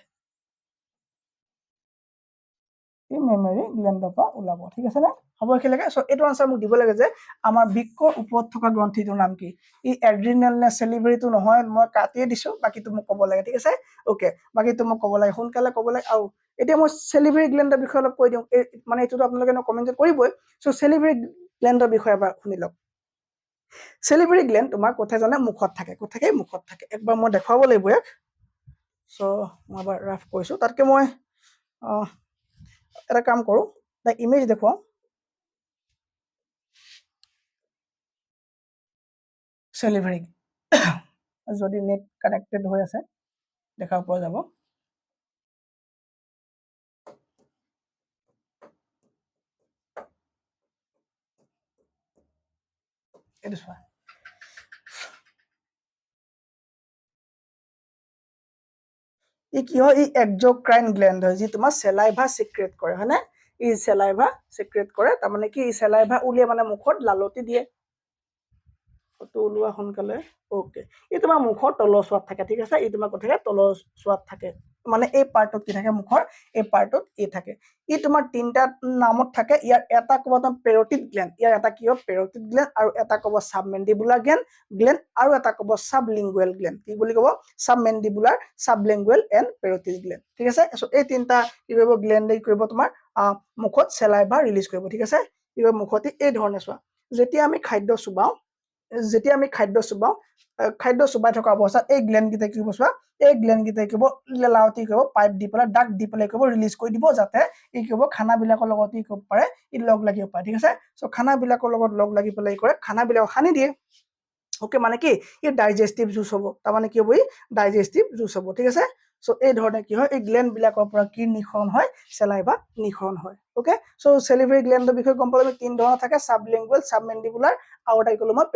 এই মেমৰি গ্লেণ্ডৰ পৰা ওলাব ঠিক আছে নে হ'ব একেলগে সো এইটো আনসাৰ মোক দিব লাগে যে আমাৰ বৃক্কৰ ওপৰত থকা গ্ৰন্থিটোৰ নাম কি ই এড্ৰিনেল নে সেলিব্ৰিটো নহয় মই কাটিয়ে দিছো বাকিটো মোক ক'ব লাগে ঠিক আছে ওকে বাকিটো মোক ক'ব লাগে সোনকালে ক'ব লাগে আৰু এতিয়া মই সেলিব্ৰি গ্লেণ্ডৰ বিষয়ে অলপ কৈ দিওঁ মানে এইটো আপোনালোকে কমেন্ট কৰিবই সো সেলিব্ৰি গ্লেণ্ডৰ বিষয়ে এবাৰ শুনি লওক সেলিব্ৰি গ্লেণ্ড তোমাৰ কোথায় জানে মুখত থাকে মুখত থাকে একবাৰ মই দেখাব লাগিব ইয়াক সো মই এবাৰ ৰাফ কৈছো তাতকে মই এটা কাম কৰো এটা ইমেজ দেখুৱাও সেলিব্ৰি যদি নেট কানেক্টেড হৈ আছে দেখাব পৰা যাব এইটো চোৱা ই কি হয় ই এক্সোক্ৰাইন গ্লেণ্ড হয় যি তোমাৰ সেলাইভা সিক্ৰেট কৰে হয়নে ই সেলাইভা সিক্ৰেট কৰে তাৰ মানে কি ই সেলাইভা উলিয়াই মানে মুখত লালতি দিয়ে ফটো ওলোৱা সোনকালে ওকে ই তোমাৰ মুখৰ তলচুৱাত থাকে ঠিক আছে ই তোমাৰ কথা তলচুৱাত থাকে মানে এই পাৰ্টত কি থাকে মুখৰ এই পাৰ্টত ই থাকে ই তোমাৰ তিনটা নামত থাকে ইয়াৰ এটা ক'ব তোমাৰ পেৰটিড গ্লেণ্ড ইয়াৰ এটা কি হয় পেৰটিড গ্লেণ্ড আৰু এটা ক'ব সাবমেন্ডিবুলাৰ গ্লেণ্ড আৰু এটা ক'ব সাবলিংগুৱেল গ্লেণ্ড কি বুলি ক'ব সাবমেন্ডিবুলাৰ সাবলিংগুৱেল এণ্ড পেৰটিড গ্লেণ্ড ঠিক আছে সো এই তিনটা কি কৰিব গ্লেণ্ডে কৰিব তোমাৰ মুখত সেলাইভা ৰিলিজ কৰিব ঠিক আছে কি কৰিব মুখতে এই ধৰণে চোৱা যেতিয়া আমি খাদ্য চুবাও যেতিয়া আমি খাদ্য চুবাই থকা অৱস্থাত এই গ্লেণ্ড কেইটা কি হ'ব চোৱা এই গ্লেণ্ড কেইটা কি হ'ব লাউতি কৰিব পাইপ দি পেলাই ডাক দি পেলাই কৰিব ৰিলিজ কৰি দিব যাতে ই কি হ'ব খানা বিলাকৰ লগত ই কৰিব পাৰে ই লগ লাগিব পাৰে ঠিক আছে সো খানা বিলাকৰ লগত লগ লাগি পেলাই কৰে খানা বিলাক সানি দিয়ে ওকে মানে কি ই ডাইজেষ্টিভ জুচ হ'ব তাৰ মানে কি হ'ব ই ডাইজেষ্টিভ জুচ হ'ব ঠিক আছে সো এই ধৰণে কি হয় এই গ্লেণ্ড বিলাকৰ পৰা কি নিঃসৰণ হয় সেলাইভা নিঃসৰণ হয় ওকে সো সেলিব্ৰি গ্লেণ্ডৰ বিষয়ে গম পালে তিন ধৰণৰ থাকে সাবলিংগুৱেল সাবমেন্ডিবুলাৰ আৰু এটা ক'লো মই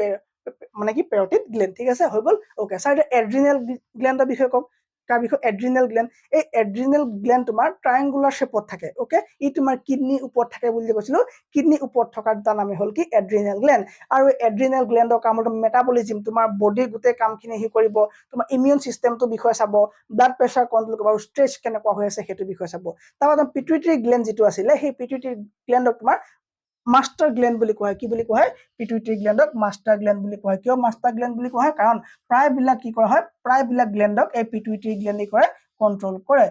মানে কি পেৰটিড গ্লেণ্ড ঠিক আছে হৈ গ'ল ওকে স্যাৰ এড্ৰিনেল গ্লেণ্ডৰ বিষয়ে কওক তাৰ বিষয়ে এড্ৰিনেল গ্লেণ্ড এই এড্ৰিনেল গ্লেণ্ড তোমাৰ ট্ৰায়াঙ্গুলাৰ শেপত থাকে ওকে ই তোমাৰ কিডনি ওপৰত থাকে বুলি কৈছিলো কিডনি ওপৰত থকা দুটা নামে হ'ল কি এড্ৰিনেল গ্লেণ্ড আৰু এড্ৰিনেল গ্লেণ্ডৰ কাম হ'ল মেটাবলিজিম তোমাৰ বডিৰ গোটেই কামখিনি হি কৰিব তোমাৰ ইমিউন সিস্টেমটো বিষয়ে চাব ব্লাড প্ৰেছাৰ কন্ট্ৰোল কৰিব আৰু ষ্ট্ৰেছ কেনেকুৱা হৈ আছে সেইটো বিষয়ে চাব তাৰপৰা পিটুইটাৰী গ্লেণ্ড যিটো আছিলে সেই পিটুইটাৰী গ্লেণ্ডক তোমাৰ মাষ্টাৰ গ্লেণ্ড বুলি কোৱা হয় কি বুলি কোৱা হয় পিটুইটাৰী গ্লেণ্ডক মাষ্টাৰ গ্লেণ্ড বুলি কোৱা হয় কিয় মাষ্টাৰ গ্লেণ্ড বুলি কোৱা হয় কাৰণ প্ৰায়বিলাক কি কৰা হয় প্ৰায়বিলাক গ্লেণ্ডক এই পিটুইটাৰী গ্লেণ্ডে কৰে কন্ট্ৰোল কৰে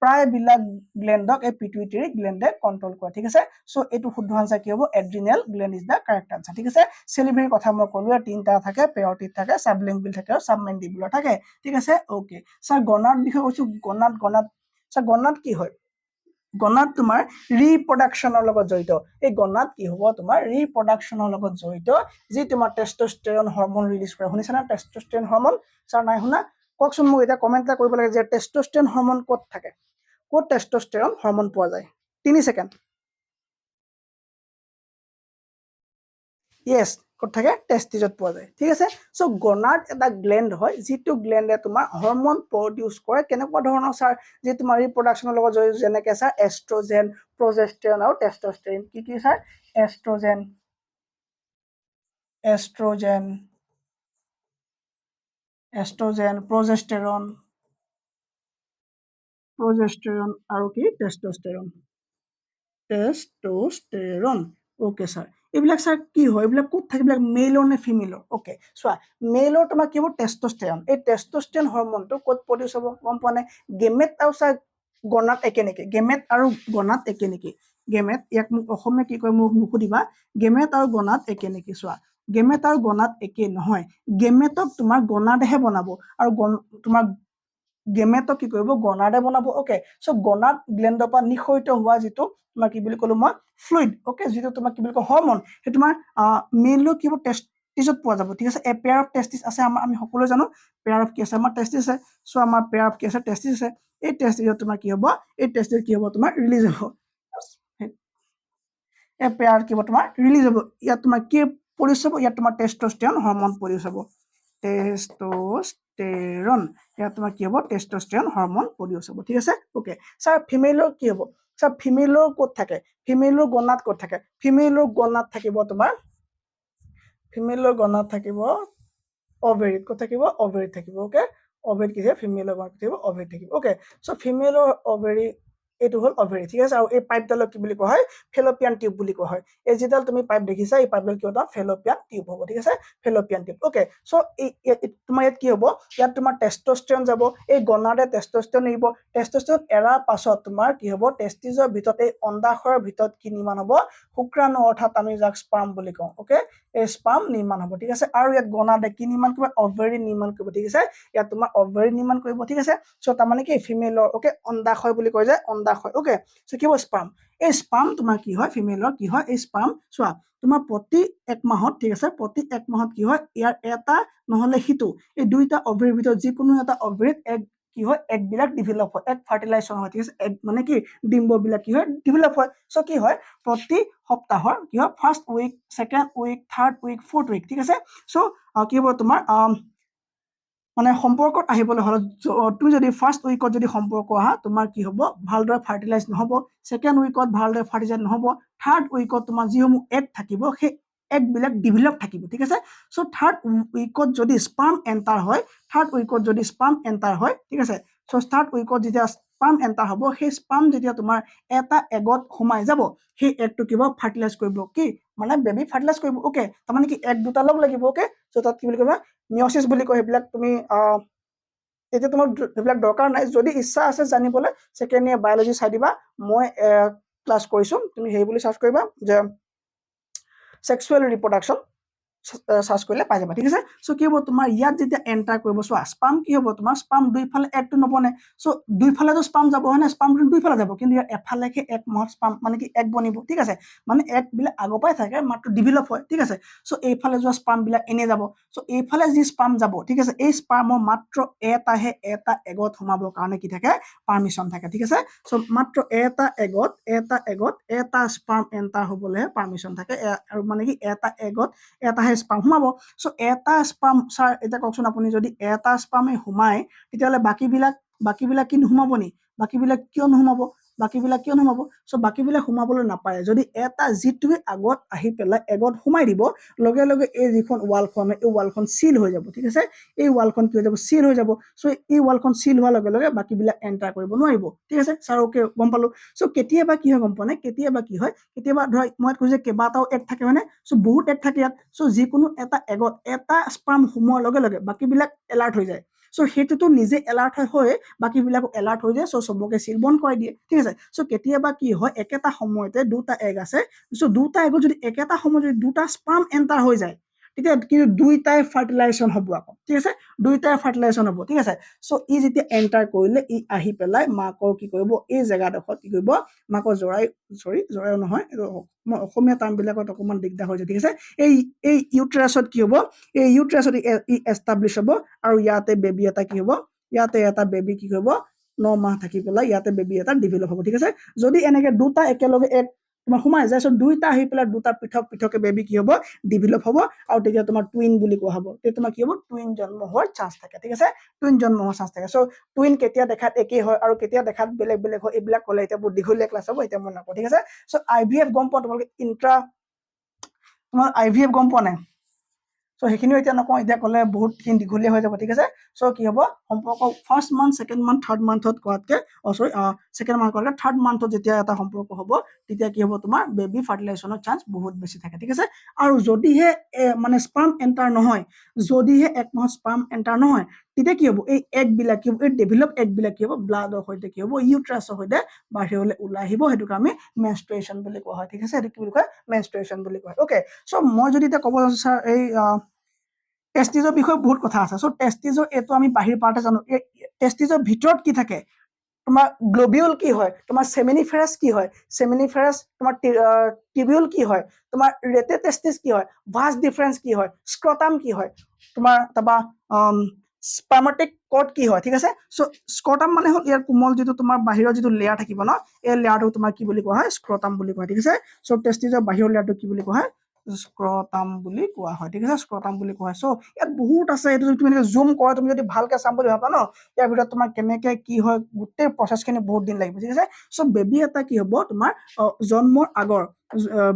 প্ৰায়বিলাক গ্লেণ্ডক এই পিটুইটাৰী গ্লেণ্ডে কন্ট্ৰোল কৰে ঠিক আছে সো এইটো শুদ্ধ আনসাৰ কি হ'ব adrenal gland is the correct answer ঠিক আছে সেলিব্ৰিৰ কথা মই ক'লোৱে তিনটা থাকে পেৰটিড থাকে সাবলিংগুৱেল থাকে আৰু সাবমেন্ডিবুলাৰ থাকে ঠিক আছে ওকে স্যাৰ গনাড বিষয়ে কৈছো গনাড স্যাৰ গনাড কি হয় গনাড তোমাৰ ৰিপ্ৰডাকশ্যনৰ লগত জড়িত এই গনাড কি হ'ব তোমাৰ ৰিপ্ৰডাকশ্যনৰ লগত জড়িত যি তোমাৰ টেষ্টস্টেৰন হৰমন ৰিলিজ কৰে শুনিছা না টেষ্টস্টেৰন হৰমন স্যাৰ নাই শুনা কওকচোন মোক এটা কমেন্ট এটা কৰিব লাগে যে টেষ্টস্টেৰন হৰমন ক'ত থাকে ক'ত টেষ্টস্টেৰন হৰমন পোৱা যায় 3 সেকেন্ড ইয়েস ক'ত থাকে টেষ্টিজত পোৱা যায় ঠিক আছে সো গনাড এটা গ্লেণ্ড হয় যিটো গ্লেণ্ডে তোমাৰ হৰমন প্ৰডিউস কৰে কেনেকুৱা ধৰণৰ স্যাৰ যে তোমাৰ ৰিপ্ৰডাকশ্যনৰ লগত জড়িত যেনেকৈ স্যাৰ এষ্ট্ৰোজেন প্ৰজেষ্টেৰন আৰু টেষ্টস্টেৰন কি স্যাৰ এষ্ট্ৰোজেন প্ৰজেষ্টেৰন আৰু কি টেষ্টস্টেৰন ওকে স্যাৰ এইবিলাক স্যাৰ কি হয় এইবিলাক ক'ত থাকে এইবিলাক মেলৰ নে ফিমেলৰ ওকে চোৱা মেলৰ তোমাৰ কি হ'ব টেষ্টস্টেৰন এই টেষ্টস্টেৰন হৰমনটো ক'ত প্ৰডিউস হ'ব গম পোৱা নাই গেমেট আৰু স্যাৰ গনাড একে নেকি গেমেট আৰু গনাড একে নেকি গেমেট ইয়াক মোক অসমীয়া কি কয় মোক নুসুধিবা গেমেট আৰু গনাড একে নেকি চোৱা গেমেট আৰু গনাড একে নহয় গেমেটক তোমাৰ গনাডেহে বনাব আৰু তোমাৰ গেমেটক কি কৰিব গনাডে বনাব ওকে সো গনাড গ্লেণ্ডৰ পৰা নিঃসৰিত হোৱা যিটো তোমাৰ কি বুলি ক'লো মই ফ্লুইড ওকে যিটো তোমাৰ কি বুলি কয় হৰমন সেই তোমাৰ মেইনলি কি হ'ব টেষ্টিছত পোৱা যাব ঠিক আছে এ পেয়াৰ অফ টেষ্টিছ আছে আমাৰ আমি সকলোৱে জানো পেয়াৰ অফ কি আছে আমাৰ টেষ্টিছ আছে সো আমাৰ পেয়াৰ অফ কি আছে টেষ্টিছ আছে এই টেষ্টিছত তোমাৰ কি হ'ব এই টেষ্টিছ কি হ'ব তোমাৰ ৰিলিজ হ'ব এই পেয়াৰ কি হ'ব তোমাৰ ৰিলিজ হ'ব ইয়াত তোমাৰ কি প্ৰডিউস হ'ব ইয়াত তোমাৰ টেষ্টস্টেৰন হৰমন প্ৰডিউস হ'ব টেষ্টস্টেৰন ইয়াত তোমাৰ কি হ'ব টেষ্টস্টেৰন হৰমন প্ৰডিউস হ'ব ঠিক আছে ওকে স্যাৰ ফিমেলৰ কি হ'ব স্যাৰ ফিমেলৰ ক'ত থাকে ফিমেলৰ গনাড ক'ত থাকে ফিমেলৰ গনাড থাকিব তোমাৰ ফিমেলৰ গনাড থাকিব অভেৰিত ক'ত থাকিব অভেৰিত থাকিব ওকে অভেৰি কি থাকিব ফিমেলৰ কি থাকিব অভেৰি থাকিব ওকে সো ফিমেলৰ অভেৰি এইটো হল অভেৰি ঠিক আছে আৰু এই পাইপডালক কি বুলি কোৱা হয় ফেলোপিয়ান টিউব বুলি কোৱা হয় এই যেডাল তুমি পাইপ দেখিছা এই পাইপডাল কি এটা ফেলোপিয়ান টিউব হ'ব ঠিক আছে ফেলোপিয়ান টিউব ওকে সো তোমাৰ ইয়াত কি হ'ব ইয়াত তোমাৰ টেস্টোষ্টেৰন যাব এই গনাডে টেস্টোষ্টেৰন এৰিব টেস্টোষ্টেৰন এৰাৰ পাছত তোমাৰ কি হ'ব টেষ্টিজৰ ভিতৰত এই অন্ডাশয়ৰ ভিতৰত কি নিৰ্মাণ হ'ব শুক্ৰাণু অৰ্থাৎ আমি যাক স্পাৰ্ম বুলি কওঁ ওকে এই স্পাৰ্ম নিৰ্মাণ হ'ব ঠিক আছে আৰু ইয়াত গনাডে কি নিৰ্মাণ কৰিব অভেৰি নিৰ্মাণ কৰিব ঠিক আছে ইয়াত তোমাৰ অভেৰি নিৰ্মাণ কৰিব ঠিক আছে সো তাৰমানে কি ফিমেলৰ ওকে অন্ডাশয় বুলি কয় যে অন্ডাশয় ওকে সো কি হ'ব স্পাৰ্ম এই স্পাৰ্ম তোমাৰ কি হয় ফিমেলৰ কি হয় এই স্পাৰ্ম চোৱা তোমাৰ প্ৰতি এক মাহত ঠিক আছে প্ৰতি এক মাহত কি হয় ইয়াৰ এটা নহলে হিটো এই দুইটা অভেৰিৰ ভিতৰত যিকোনো এটা অভেৰিত এক কি হয় এক বিলাক ডেভেলপ হয় এক ফাৰ্টিলাইজেশ্যন হয় ঠিক আছে এক মানে কি ডিম্ব বিলাক কি হয় ডেভেলপ হয় সো কি হয় প্ৰতি সপ্তাহৰ কি হয় first week second week third week fourth week ঠিক আছে সো কি হ'ব তোমাৰ মানে সম্পৰ্কত আহিবলৈ হলে তুমি যদি ফাৰ্ষ্ট উইকত যদি সম্পৰ্ক আহা তোমাৰ কি হ'ব ভালদৰে ফাৰ্টিলাইজ নহব সেকেন্ড উইকত ভালদৰে ফাৰ্টিলাইজ নহব থাৰ্ড উইকত তোমাৰ যিসমূহ এগ থাকিব সেই এগ বিলাক ডেভেলপ থাকিব ঠিক আছে সো থাৰ্ড উইকত যদি স্পাৰ্ম এন্টাৰ হয় থাৰ্ড উইকত যদি স্পাৰ্ম এন্টাৰ হয় ঠিক আছে সো থাৰ্ড উইকত যেতিয়া স্পাৰ্ম এন্টাৰ হ'ব সেই স্পাৰ্ম যেতিয়া তোমাৰ এটা এগত সোমাই যাব সেই এগটো কিবা ফাৰ্টিলাইজ কৰিব কি মানে বেবি ফাৰ্টিলাইজ কৰিব ওকে তাৰমানে কি এগ দুটা লগ লাগিব ওকে সো তাত কি বুলি কবা মিয়সিস বুলি কয় সেইবিলাক তুমি এতিয়া তোমাৰ সেইবিলাক দৰকাৰ নাই যদি ইচ্ছা আছে জানিবলৈ সেকেন্ড ইয়াৰ বায়োলজি চাই দিবা মই ক্লাছ কৰিছো তুমি সেই বুলি সাৰ্চ কৰিবা যে সেক্সুৱেল ৰিপ্ৰডাকচন সাৰ্চ কৰিলে পাই যাবা ঠিক আছে সো কি হ'ব তোমাৰ ইয়াত যেতিয়া এন্টাৰ কৰিব সো স্পাৰ্ম কি হ'ব তোমাৰ স্পাৰ্ম দুইফালে একটো নবনে সো দুইফালে তো স্পাৰ্ম যাব হয় না স্পাৰ্ম দুইফালে যাব কিন্তু ইয়াৰ এফালেকে এক মাহত স্পাৰ্ম মানে কি এক বনিব ঠিক আছে মানে এক বিলাক আগৰ পৰাই থাকে মাত্ৰ ডেভেলপ হয় ঠিক আছে সো এইফালে যোৱা স্পাৰ্ম বিলাক এনে যাব সো এইফালে যি স্পাৰ্ম যাব ঠিক আছে এই স্পাৰ্মৰ মাত্ৰ এটাহে এটা এগত সোমাবৰ কাৰণে কি থাকে পাৰমিশন থাকে ঠিক আছে সো মাত্ৰ এটা এগত এটা স্পাৰ্ম এন্টাৰ হ'বলৈ পাৰমিশন থাকে আৰু মানে কি এটা এগত এটাহে স্পাৰ্ম সোমাব সো এটা স্পাৰ্ম স্যাৰ এটা কওকচোন আপুনি যদি এটা স্পাৰ্মে সোমাই তেতিয়াহ'লে বাকিবিলাক কি নোসোমাব নি বাকিবিলাক কিয় নোসোমাব সো বাকিবিলাক সোমাবলৈ নাপায় যদি এটা যিটোৱে আগত আহি পেলাই এগত সোমাই দিব লগে লগে এই যিখন ৱালখন এই ৱালখন সিল হৈ যাব ঠিক আছে এই ৱালখন কি হৈ যাব সিল হৈ যাব সো এই ৱালখন সিল হোৱাৰ লগে লগে বাকিবিলাক এন্টাৰ কৰিব নোৱাৰিব ঠিক আছে স্যাৰ ওকে গম পালো সো কেতিয়াবা কি হয় গম পোৱা নাই কেতিয়াবা কি হয় কেতিয়াবা ধৰা মই কৈছো যে কেইবাটাও এগ থাকে মানে সো বহুত এগ থাকে ইয়াত সো যিকোনো এটা এগত এটা স্পাৰ্ম সোমোৱাৰ লগে লগে বাকিবিলাক এলাৰ্ট হৈ যায় সো সেইটোতো নিজে এলাৰ্ট হৈ বাকিবিলাকো এলাৰ্ট হৈ যায় সো সবকে সিল বন্ধ কৰাই দিয়ে ঠিক আছে সো কেতিয়াবা কি হয় একেটা সময়তে দুটা এগ আছে সো দুটা এগত যদি একেটা সময়ত যদি দুটা স্পাৰ্ম এন্টাৰ হৈ যায় তেতিয়া কিন্তু দুইটাই ফাৰ্টিলাইজেশ্যন হ'ব আকৌ ঠিক আছে দুইটাই ফাৰ্টিলাইজেশ্যন হ'ব ঠিক আছে সো ই যেতিয়া এন্টাৰ কৰিলে ই আহি পেলাই মাকৰ কি কৰিব এই জেগাডোখৰত কি কৰিব মাকৰ জৰাই নহয় মই অসমীয়া টাৰ্ম বিলাকত অকমান দিগদাৰ হৈ যায় ঠিক আছে এই ইউট্ৰাছত কি হ'ব এই ইউট্ৰাছত ই এষ্টাব্লিছ হ'ব আৰু ইয়াতে বেবি এটা কি হ'ব ইয়াতে এটা বেবি কি হ'ব 9 মাহ থাকি পেলাই ইয়াতে বেবি এটা ডেভেলপ হ'ব ঠিক আছে যদি এনেকে দুটা একেলগে এক তোমাৰ সোমাই যায় সো দুইটা আহি পেলাই দুটা পৃথক বেবি কি হ'ব ডেভেলপ হ'ব আৰু তেতিয়া তোমাৰ টুইন বুলি কোৱা হ'ব তেতিয়া তোমাৰ কি হ'ব টুইন জন্ম হোৱাৰ চান্স থাকে ঠিক আছে টুইন জন্ম হোৱাৰ চান্স থাকে সো টুইন কেতিয়া দেখাত একেই হয় আৰু কেতিয়া দেখাত বেলেগ বেলেগ হয় এইবিলাক ক'লে এতিয়া বহুত দীঘলীয়া ক্লাছ হ'ব এতিয়া মই নকওঁ ঠিক আছে সো IVF গম পোৱা তোমালোকে তোমাৰ IVF গম পোৱা নাই সো সেইখিনিও এতিয়া নকওঁ এতিয়া ক'লে বহুতখিনি দীঘলীয়া হৈ যাব ঠিক আছে সো কি হ'ব সম্পৰ্ক first month second month third মান্থত কোৱাতকে সেকেন্ড মান্থ ক'লে থাৰ্ড মান্থত যেতিয়া এটা সম্পৰ্ক হ'ব তেতিয়া কি হ'ব তোমাৰ বেবি ফাৰ্টিলাইজেশ্যনৰ চান্স বহুত বেছি থাকে ঠিক আছে আৰু যদিহে মানে স্পাৰ্ম এন্টাৰ নহয় যদিহে এক মাহত স্পাৰ্ম এন্টাৰ নহয় তেতিয়া কি হ'ব এই এগ বিলাক কি হ'ব এই ডেভেলপ এগ বিলাক কি হ'ব ব্লাডৰ সৈতে কি হ'ব ইউট্ৰাছৰ সৈতে বাহিৰলৈ ওলাই আহিব সেইটোক আমি মেনষ্ট্ৰুৱেশ্যন বুলি কোৱা হয় ঠিক আছে এইটো কি বুলি কয় মেনষ্ট্ৰুৱেশ্যন বুলি কয় ওকে সো মই যদি এতিয়া ক'ব যাওঁ স্যাৰ এই টেষ্টিজৰ বিষয়ে বহুত কথা আছে সো টেষ্টিজৰ এইটো আমি বাহিৰ পাৰ্টে জানো টেষ্টিজৰ ভিতৰত কি থাকে তোমাৰ গ্লোবিউল কি হয় তোমাৰ সেমিনিফেৰাছ কি হয় সেমিনিফেৰাছ তোমাৰ টিবিউল কি হয় তোমাৰ ৰেটেটেষ্টিছ কি হয় ভাস ডিফাৰেন্স কি হয় স্ক্ৰটাম কি হয় তোমাৰ তাৰপা স্পাৰ্মেটিক কৰ্ড কি হয় ঠিক আছে সো স্ক্ৰটাম মানে হ'ল ইয়াৰ কোমল যিটো তোমাৰ বাহিৰৰ যিটো লেয়াৰ থাকিব ন এই লেয়াৰটো তোমাৰ কি বুলি কোৱা হয় স্ক্ৰটাম বুলি কোৱা হয় ঠিক আছে সো টেষ্টিজৰ বাহিৰৰ লেয়াৰটো কি বুলি কোৱা হয় স্ক্ৰটাম বুলি কোৱা হয় ঠিক আছে স্ক্ৰটাম বুলি কোৱা হয় চ' ইয়াত বহুত আছে এইটো তুমি যদি জুম কৰা তুমি যদি ভালকে চাম বুলি ভাবা ন ইয়াৰ ভিতৰত তোমাৰ কেনেকে কি হয় গোটেই প্ৰচেছখিনি বহুত দিন লাগিব ঠিক আছে চ' বেবী এটা কি হ'ব তোমাৰ জন্মৰ আগৰ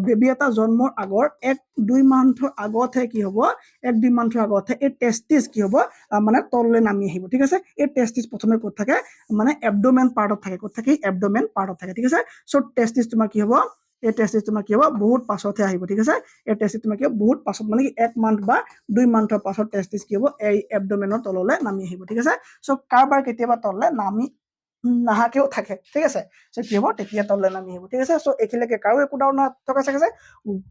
বেবী এটা জন্মৰ আগৰ 1-2 মান্থৰ আগতহে কি হ'ব 1-2 মান্থৰ আগতহে এই টেষ্টিছ কি হ'ব মানে তললৈ নামি আহিব ঠিক আছে এই টেষ্টিছ প্ৰথমে ক'ত থাকে মানে এবডোমেন পাৰ্টত থাকে ক'ত থাকে এবডোমেন পাৰ্টত থাকে ঠিক আছে চ' টেষ্টিছ তোমাৰ কি হ'ব এই টেষ্টিছ তোমাৰ কি হ'ব বহুত পাছতহে আহিব ঠিক আছে এই টেষ্টিছ তোমাৰ কি হ'ব বহুত পাছত মানে কি 1 মান্থ বা 2 মান্থৰ পাছত টেষ্টিছ কি হ'ব এই এবডোমেনৰ তললৈ নামি আহিব ঠিক আছে চ' কাৰোবাৰ কেতিয়াবা তললৈ নামি নাহাকেও থাকে ঠিক আছে চ' কি হ'ব তেতিয়া তললৈ নামি আহিব ঠিক আছে চ' এইখিনিলৈকে কাৰো একো ডাউট নথকা চাগে যে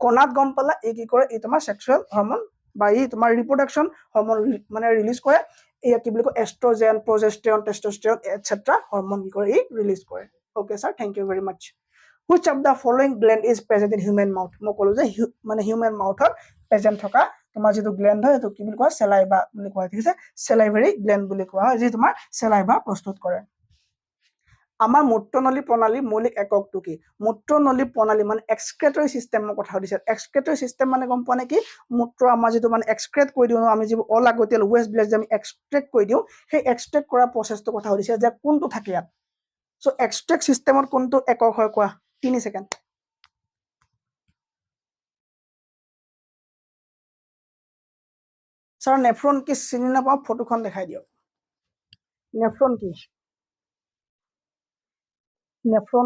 কণাত গম পালা এই কি কৰে এই তোমাৰ চেক্সুৱেল হৰমন বা এই তোমাৰ ৰিপ্ৰডাকশ্যন হৰমন মানে ৰিলিজ কৰে এই কি বুলি কয় এষ্ট্ৰজেন প্ৰজেষ্টেৰন টেষ্টষ্টেৰন এটসেট্ৰা হৰমন কি কৰে এই ৰিলিজ কৰে okay sir thank you very mass which of the following gland is present in human mouth মই ক'লো যে মানে হিউম্যান মাউথত প্ৰেজেন্ট থকা তোমাৰ যেটো গ্ল্যান্ড হয় এটো কি বুলি কোৱা সেলাইভা বুলি কোৱা ঠিক আছে সেলাইভাৰী গ্ল্যান্ড বুলি কোৱা হয় যি তোমাৰ সেলাইভা প্ৰস্তুত কৰে আমাৰ মূত্ৰনলী প্ৰণালী মৌলিক এককটো কি মূত্ৰনলী প্ৰণালী মানে এক্সক্ৰেটৰী সিস্টেমৰ কথা দিছে এক্সক্ৰেটৰী সিস্টেম মানে গম পোৱা নেকি মূত্ৰ আমাৰ যেটো মানে এক্সক্ৰেট কৰি দিও আমি যে অলাগতিয়াল ওয়েষ্ট বিলাক যে আমি এক্সট্ৰেক্ট কৰি দিও সেই এক্সট্ৰেক্ট কৰা প্ৰসেছটো কথা দিছে যে কোনটো থাকে ইয়াত সো এক্সট্ৰেক্ট সিস্টেমত কোনটো একক হয় কোৱা 3 সেকেন্ড স্যার নেফ্রন কি চিনি নাপাও ফটোখন দেখাই দিও নেফ্রন কি নেফ্রন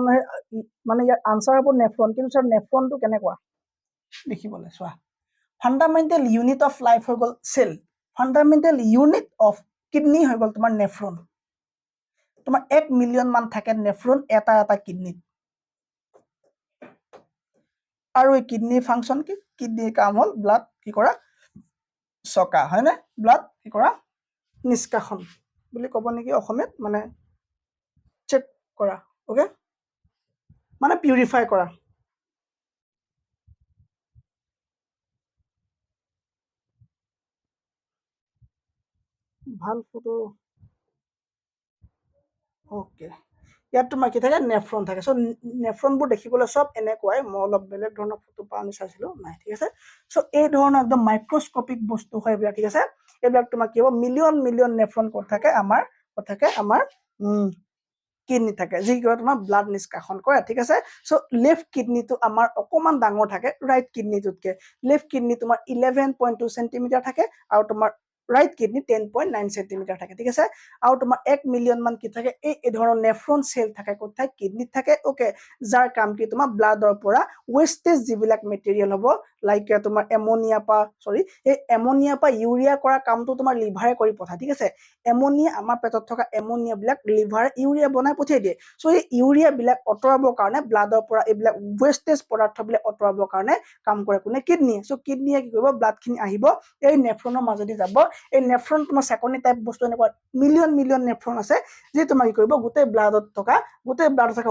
মানে ইয়াৰ আনসাৰ হ'ব নেফ্ৰন কিন্তু স্যাৰ নেফ্ৰনটো কেনেকুৱা দেখিবলৈ চোৱা ফান্ডামেন্টাল ইউনিট অফ লাইফ হৈ গল cell fundamental unit of kidney হৈ গল তোমাৰ নেফ্ৰন তোমাৰ 1 মিলিয়ন মান থাকে নেফ্ৰন এটা এটা কিডনিত আৰু এই কিডনি ফাংশন কি কিডনিৰ কাম হল ব্লাড কি কৰা সকা হয় না ব্লাড কি কৰা নিষ্কাশন বুলি ক'ব নেকি অসমীয়াত মানে চেক কৰা ওকে মানে পিউৰিফাই কৰা ভাল ফটো ওকে ইয়াত তোমাৰ কি থাকে নেফ্ৰন থাকে সো নেফ্ৰনবোৰ দেখিবলৈ সব এনেকুৱাই মই অলপ বেলেগ ধৰণৰ ফটো পানি চাইছিলো নাই ঠিক আছে সো এই ধৰণৰ একদম মাইক্ৰোস্কোপিক বস্তু হয় এইবিলাক ঠিক আছে এইবিলাক তোমাৰ কি হ'ব মিলিয়ন মিলিয়ন নেফ্ৰন ক'ত থাকে আমাৰ কিডনি থাকে যি কি তোমাৰ ব্লাড নিষ্কাশন কৰে ঠিক আছে সো লেফট কিডনিটো আমাৰ অকমান ডাঙৰ থাকে ৰাইট কিডনিটোতকে লেফট কিডনি তোমাৰ 11.2 সেন্টিমিটাৰ থাকে আৰু তোমাৰ ৰাইট কিডনি 10.9 সেন্টিমিটাৰ থাকে ঠিক আছে আৰু তোমাৰ 1 মিলিয়ন মান কি থাকে এই ধৰণৰ নেফ্ৰন সেল থাকে কোথায় কিডনিত থাকে ওকে যাৰ কাম কি তোমাৰ ব্লাডৰ পৰা ওয়েস্টেজ যিবিলাক মেটেৰিয়েল হ'ব লাইক তোমাৰ এমোনিয়া পা এই এমোনিয়া পা ইউৰিয়া কৰা কামটো তোমাৰ লিভাৰে কৰি পঠায় ঠিক আছে এমোনিয়া আমাৰ পেটত থকা এমোনিয়া বিলাক লিভাৰ ইউৰিয়া বনাই পঠিয়াই দিয়ে সো এই ইউৰিয়া বিলাক অতৰাবৰ কাৰণে ব্লাডৰ পৰা এইবিলাক ওয়েস্টেজ পদাৰ্থ বিলাক অতৰাবৰ কাৰণে কাম কৰে কোনে কিডনি সো কিডনিয়ে কি কৰিব ব্লাড খিনি আহিব এই নেফ্ৰনৰ মাজেদি যাব এই নেফ্ৰন তোমাৰ সেকেন্ডাৰী টাইপ বস্তু এনেকুৱা মিলিয়ন মিলিয়ন নেফ্ৰন আছে যে তোমাৰ কি কৰিব গোটেই ব্লাডত থকা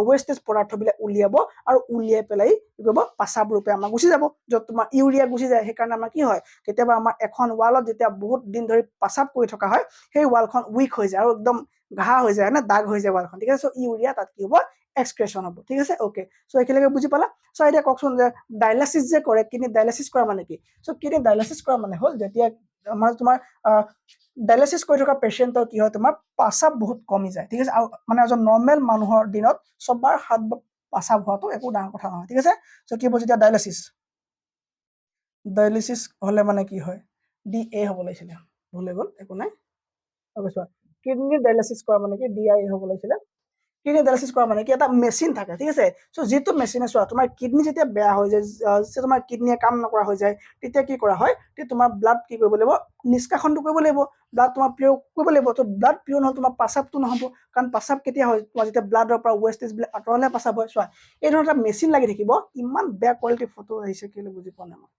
ওয়েস্টেজ পদাৰ্থ বিলাক উলিয়াব আৰু উলিয়াই পেলাই কি কৰিব পাছাব ৰূপে আমাৰ গুচি যাব যত তোমাৰ ইউৰিয়া গুচি যায় সেইকাৰণে আমাৰ কি হয় কেতিয়াবা আমাৰ এখন ওয়ালত যেতিয়া বহুত দিন ধৰি পাছাব কৰি থকা হয় সেই ওয়ালখন উইক হৈ যায় আৰু একদম ঘাঁ হৈ যায় না দাগ হৈ যায় ওয়ালখন ঠিক আছে সো ইউৰিয়া তাত কি হ'ব এক্সক্ৰেশন হ'ব ঠিক আছে ওকে সো একেলগে বুজি পালা সো এতিয়া কওকচোন যে ডায়ালিসিস যে কৰে কিডনি ডায়ালিসিস কৰা মানে কি সো কিডনি ডায়ালিসিস কৰা মানে হল যেতিয়া আমাৰ তোমাৰ ডায়ালিসিস কৰি থকা পেশেন্টৰ কি হয় তোমাৰ পাছাব বহুত কমি যায় ঠিক আছে আৰু মানে এজন নৰ্মেল মানুহৰ দিনত সবাৰ 7 পাছাব হোৱাটো একো ডাঙৰ কথা নহয় ঠিক আছে সো কি হ'ব যেতিয়া ডায়ালিসিস হলে মানে কি হয় DA হ'ব লাগিছিল ভুল হৈ গ'ল একো নাই ওকে চোৱা কিডনি ডায়ালিসিস কৰা মানে কি DIA হ'ব লাগিছিল কিডনি ডায়ালিসিস কৰা মানে কি এটা মেচিন থাকে ঠিক আছে সো যেটো মেচিনে চোৱা তোমাৰ কিডনি যেতিয়া বেয়া হৈ যায় যে তোমাৰ কিডনিয়ে কাম নকৰা হৈ যায় তেতিয়া কি কৰা হয় তে তোমাৰ ব্লাড কি কৰিব লাগিব নিষ্কাশনটো কৰিব লাগিব ব্লাড তোমাৰ পিউৰ কৰিব লাগিব তো ব্লাড পিউৰ নহল তোমাৰ পাছাবটো নহব কাৰণ পাছাব কেতিয়া হয় তোমাৰ যেতিয়া ব্লাডৰ পৰা ওয়েস্টেজ বিলাক আঁতৰালে পাছাব হয় চোৱা এই ধৰণৰ এটা মেচিন লাগি থাকিব ইমান বেয়া কোৱালিটি ফটো আহিছে কেলে বুজি পোৱা নাই মই